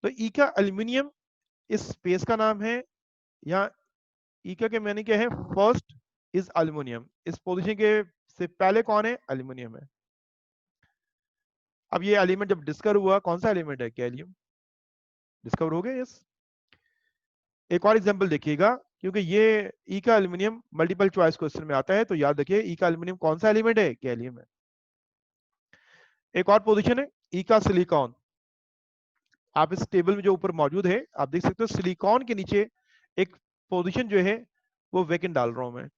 तो ई का एल्यूमिनियम इस स्पेस का नाम है। यहाँ ई का के मैंने क्या है? First is aluminium. इस पोजीशन के से पहले कौन है? एल्यूमिनियम है। अब ये एलिमेंट जब डिस्कवर हुआ, कौन सा एलिमेंट है? गैलियम। डिस्कवर हो गया, यस। एक और एग्जांपल देखिएगा, क्योंकि ये ई का एल्यूमिनियम मल्टीपल चॉइस क्वेश्चन में आता है, तो याद रखिए ई का एल्यूमिनियम कौन सा एलिमेंट है? गैलियम है। एक और पोजीशन है ई का सिलिकॉन। आप इस टेबल में जो ऊपर मौजूद है आप देख सकते हो सिलिकॉन के नीचे एक पोजीशन जो है वो वैकेंट डाल रहा हूं मैं,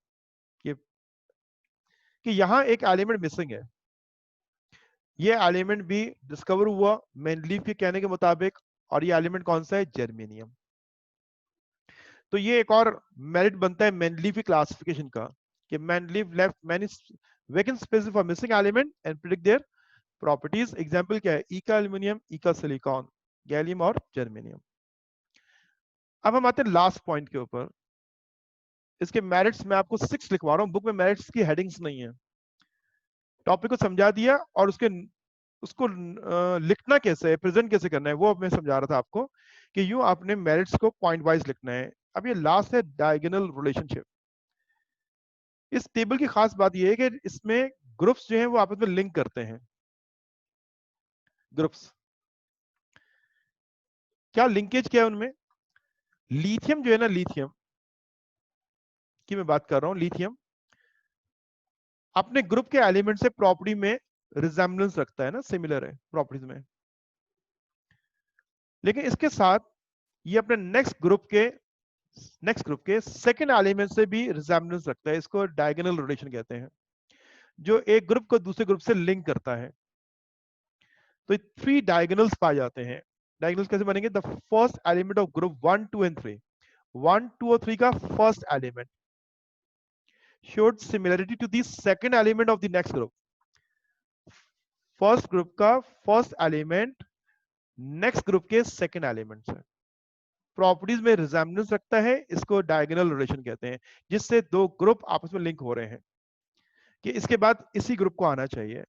कि यहां एक एलिमेंट मिसिंग है। ये एलिमेंट भी डिस्कवर हुआ मैनलीफ के कहने के मुताबिक, और ये एलिमेंट कौन सा है? जर्मेनियम। तो ये एक और मेरिट बनता है मैनलीफ क्लासिफिकेशन का, कि मैनलीफ left many vacant spaces for missing element and predict their properties. Example क्या है? ई का एल्यूमिनियम, ई का सिलिकॉन, गैलियम और जर्मेनियम। अब हम आते हैं लास्ट पॉइंट के ऊपर। इसके मेरिट्स मैं आपको 6 लिखवा रहा हूं, बुक में मेरिट्स की हेडिंग्स नहीं है। टॉपिक को समझा दिया, और उसको लिखना कैसे है, प्रेजेंट कैसे करना है, वो मैं समझा रहा था आपको, कि यूं आपने मेरिट्स को पॉइंट वाइज लिखना है। अब ये लास्ट है डायगोनल रिलेशनशिप। इस टेबल की खास बात यह है कि इसमें ग्रुप्स जो हैं वो आपस में लिंक करते हैं। ग्रुप्स क्या लिंकेज क्या है उनमें? लिथियम जो है ना, लिथियम की मैं बात कर रहा हूं। लिथियम अपने ग्रुप के एलिमेंट से प्रॉपर्टी में रिजेम्बलेंस रखता है ना, सिमिलर है प्रॉपर्टीज में, लेकिन इसके साथ ये अपने नेक्स्ट ग्रुप के सेकंड एलिमेंट से भी रिजेम्बलेंस रखता है। इसको डायगोनल रिलेशन कहते हैं, जो एक ग्रुप को दूसरे ग्रुप से लिंक करता है। तो 3 डायगोनल्स पाए जाते हैं। डायगोनल्स कैसे बनेंगे? The first element of group 1, 2 and 3, 1, 2 और 3 का first element showed similarity to the second element of the next group. First group का फर्स्ट एलिमेंट नेक्स्ट ग्रुप के सेकंड एलिमेंट से प्रॉपर्टीज में रिजेम्बलेंस रखता है। इसको डायगोनल रिलेशन कहते हैं, जिससे दो ग्रुप आपस में लिंक हो रहे हैं कि इसके बाद इसी ग्रुप को आना चाहिए।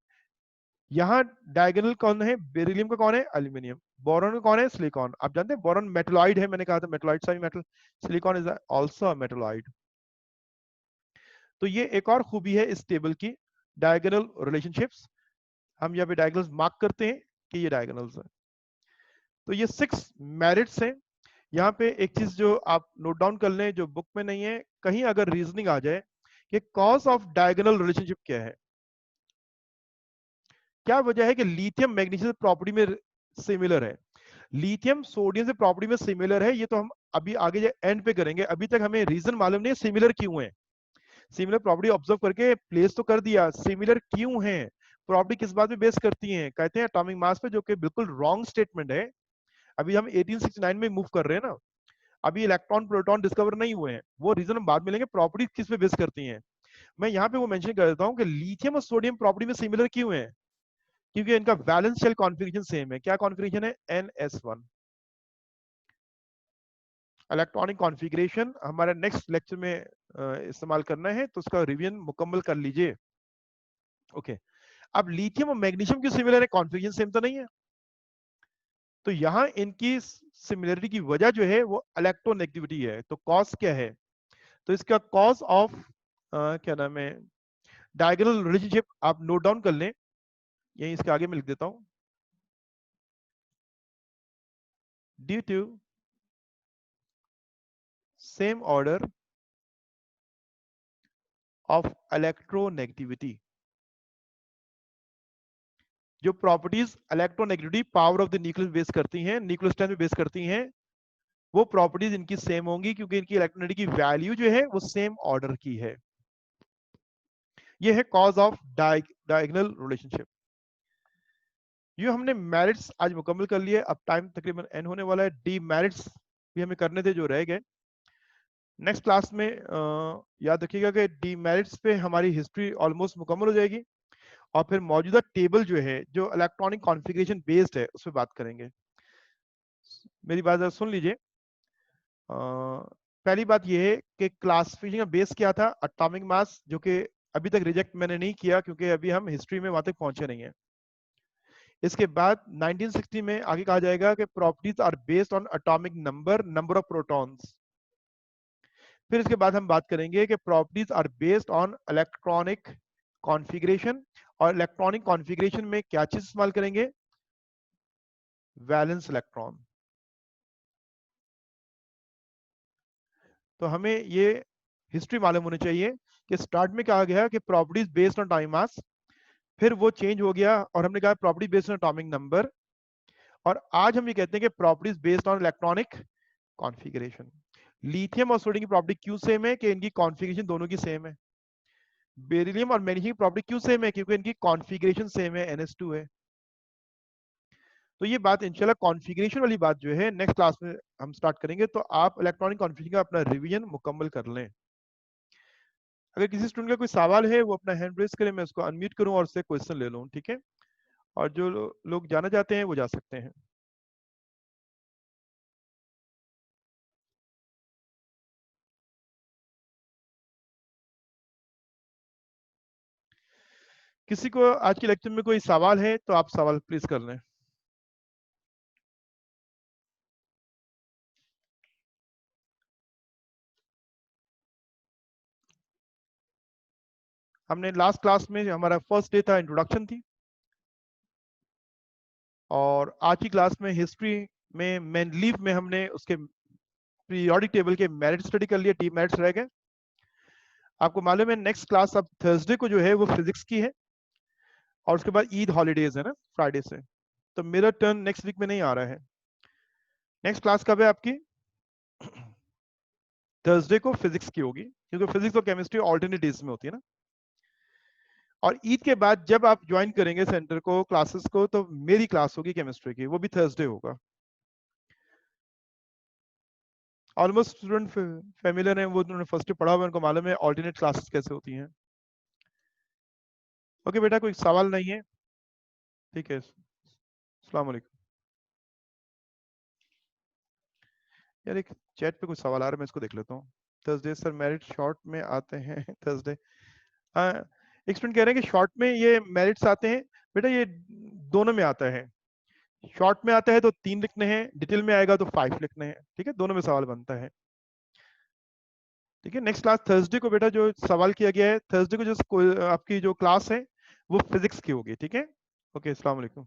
यहां डायगोनल कौन है? बेरिलियम का कौन है? एल्यूमिनियम। बोरॉन का कौन है? सिलिकॉन। आप जानते हैं बोरॉन मेटलॉइड है, मैंने कहा था मेटलॉइड सा भी metal. Silicon is also metalloid. तो ये एक और खूबी है इस टेबल की, डायगोनल रिलेशनशिप्स। हम यहाँ पे डायगोनल्स मार्क करते हैं कि ये डायगोनल्स है। तो ये 6 मेरिट्स हैं। यहाँ पे एक चीज जो आप नोट डाउन कर लें, जो बुक में नहीं है, कहीं अगर रीजनिंग आ जाए कि कॉज ऑफ डायगोनल रिलेशनशिप क्या है, क्या वजह है कि लिथियम मैग्नीशियम प्रॉपर्टी में सिमिलर है, लिथियम सोडियम से प्रॉपर्टी में सिमिलर है। ये तो हम अभी आगे एंड पे करेंगे, अभी तक हमें रीजन मालूम नहीं है सिमिलर क्यों है। सिमिलर प्रॉपर्टी ऑब्जर्व करके प्लेस तो कर दिया, सिमिलर क्यों है? प्रॉपर्टी किस बात पे बेस करती है? कहते हैं एटॉमिक मास पे, जो कि बिल्कुल रॉन्ग स्टेटमेंट है। अभी हम 1869 में मूव कर रहे हैं ना, अभी इलेक्ट्रॉन प्रोटॉन डिस्कवर नहीं हुए हैं। वो रीजन हम बाद में लेंगे, प्रॉपर्टी किस पे बेस करती हैं। मैं यहाँ पे वो मेंशन कर देता हूँ कि लिथियम और सोडियम प्रॉपर्टी में सिमिलर क्यों है, क्योंकि इनका वैलेंस शेल कॉन्फ़िगरेशन सेम है। क्या कॉन्फ़िगरेशन है? NS1। इलेक्ट्रॉनिक कॉन्फ़िगरेशन हमारे नेक्स्ट लेक्चर में इस्तेमाल करना है तो उसका रिवीजन मुकम्मल कर लीजिए। ओके, अब लिथियम और मैग्नीशियम की सिमिलर है, कॉन्फ़िगरेशन सेम तो नहीं है। तो यहाँ इनकी सिमिलरिटी की वजह जो है वो इलेक्ट्रोनेगेटिविटी है। तो कॉज क्या है? तो इसका कॉज ऑफ क्या नाम है, डायगोनल रिलेशनशिप आप नोट डाउन कर लें, यही इसके आगे मैं लिख देता हूं। Due to same order of electronegativity, जो properties electronegativity power of the nucleus base करती हैं, न्यूक्लियस स्ट्रेंथ बेस करती हैं, वो प्रॉपर्टीज इनकी सेम होंगी क्योंकि इनकी इलेक्ट्रोनेगेटिविटी की वैल्यू जो है वो सेम ऑर्डर की है। ये है कॉज ऑफ डायगोनल रिलेशनशिप। ये हमने मेरिट्स आज मुकम्मल कर लिए। अब टाइम तकरीबन एंड होने वाला है। डी मेरिट्स भी हमें करने थे जो रह गए। नेक्स्ट क्लास में याद रखिएगा कि डी मेरिट्स पे हमारी हिस्ट्री ऑलमोस्ट मुकम्मल हो जाएगी और फिर मौजूदा टेबल जो है जो इलेक्ट्रॉनिक कॉन्फ़िगरेशन बेस्ड है उस पर बात करेंगे। मेरी बात जरा सुन लीजिए। पहली बात यह है कि क्लासिफिकेशन का बेस क्या था, एटॉमिक मास, जो कि अभी तक रिजेक्ट मैंने नहीं किया क्योंकि अभी हम हिस्ट्री में वहां तक पहुंचे नहीं है। इसके बाद 1960 में आगे कहा जाएगा कि properties are based on atomic number, number of protons. फिर इसके बाद हम बात करेंगे कि properties are based on electronic configuration, और इलेक्ट्रॉनिक कॉन्फ़िगरेशन में क्या चीज इस्तेमाल करेंगे, वैलेंस इलेक्ट्रॉन। तो हमें ये हिस्ट्री मालूम होनी चाहिए कि स्टार्ट में कहा गया कि properties based on time mass, फिर वो चेंज हो गया और हमने कहा property based on atomic number, और आज हम ये कहते हैं कि properties based on electronic configuration. Lithium और सोडियम की प्रॉपर्टी क्यों सेम है कि इनकी कॉन्फ़िगरेशन दोनों की सेम है। बेरिलियम और मैग्नीशियम की प्रॉपर्टी क्यों सेम है, क्योंकि इनकी कॉन्फ़िगरेशन सेम है, NH2 है। तो ये बात इंशाल्लाह कॉन्फ़िगरेशन वाली बात जो है नेक्स्ट क्लास में हम स्टार्ट करेंगे। तो आप इलेक्ट्रॉनिक कॉन्फ़िगरेशन का अपना रिवीजन मुकम्मल कर लें। अगर किसी स्टूडेंट का कोई सवाल है वो अपना हैंड रेज करे, मैं उसको अनम्यूट करूं और उससे क्वेश्चन ले लूं, ठीक है? और जो लोग जाना चाहते हैं वो जा सकते हैं। किसी को आज के लेक्चर में कोई सवाल है तो आप सवाल प्लीज कर लें। हमने लास्ट क्लास में हमारा फर्स्ट डे था, इंट्रोडक्शन थी, और आज की क्लास में हिस्ट्री में मेन लीफ में हमने उसके पीरियोडिक टेबल के मेरिट स्टडी कर लिए, टी मेरिट्स रह गए। आपको मालूम है नेक्स्ट क्लास अब थर्सडे को जो है वो फिजिक्स की है, और उसके बाद ईद हॉलीडेज है ना फ्राइडे से, तो मेरा टर्न नेक्स्ट वीक में नहीं आ रहा है। नेक्स्ट क्लास कब है आपकी? थर्सडे को फिजिक्स की होगी, क्योंकि फिजिक्स और केमिस्ट्री ऑल्टरनेट डेज में होती है ना। और ईद के बाद जब आप ज्वाइन करेंगे सेंटर को, क्लासेस को, तो मेरी क्लास होगी केमिस्ट्री की, वो भी थर्सडे होगा। ऑलमोस्ट स्टूडेंट फैमिलियर हैं, वो उन्होंने फर्स्ट पढ़ा हुआ है, उनको मालूम है ऑल्टरनेट क्लासेस कैसे होती हैं। ओके बेटा, कोई सवाल नहीं है? ठीक है, अस्सलाम वालेकुम। यार एक चैट पे कुछ सवाल आ रहा है, मैं इसको देख लेता हूँ। थर्सडे सर मेरिट शॉर्ट में आते हैं थर्सडे। हाँ, एक स्टूडेंट कह रहे हैं कि शॉर्ट में ये मेरिट्स आते हैं। बेटा ये दोनों में आता है, शॉर्ट में आता है तो 3 लिखने हैं, डिटेल में आएगा तो 5 लिखने हैं, ठीक है? दोनों में सवाल बनता है, ठीक है? नेक्स्ट क्लास थर्सडे को बेटा जो सवाल किया गया है, थर्सडे को जो आपकी जो क्लास है वो फिजिक्स की होगी, ठीक है? ओके, अस्सलाम वालेकुम।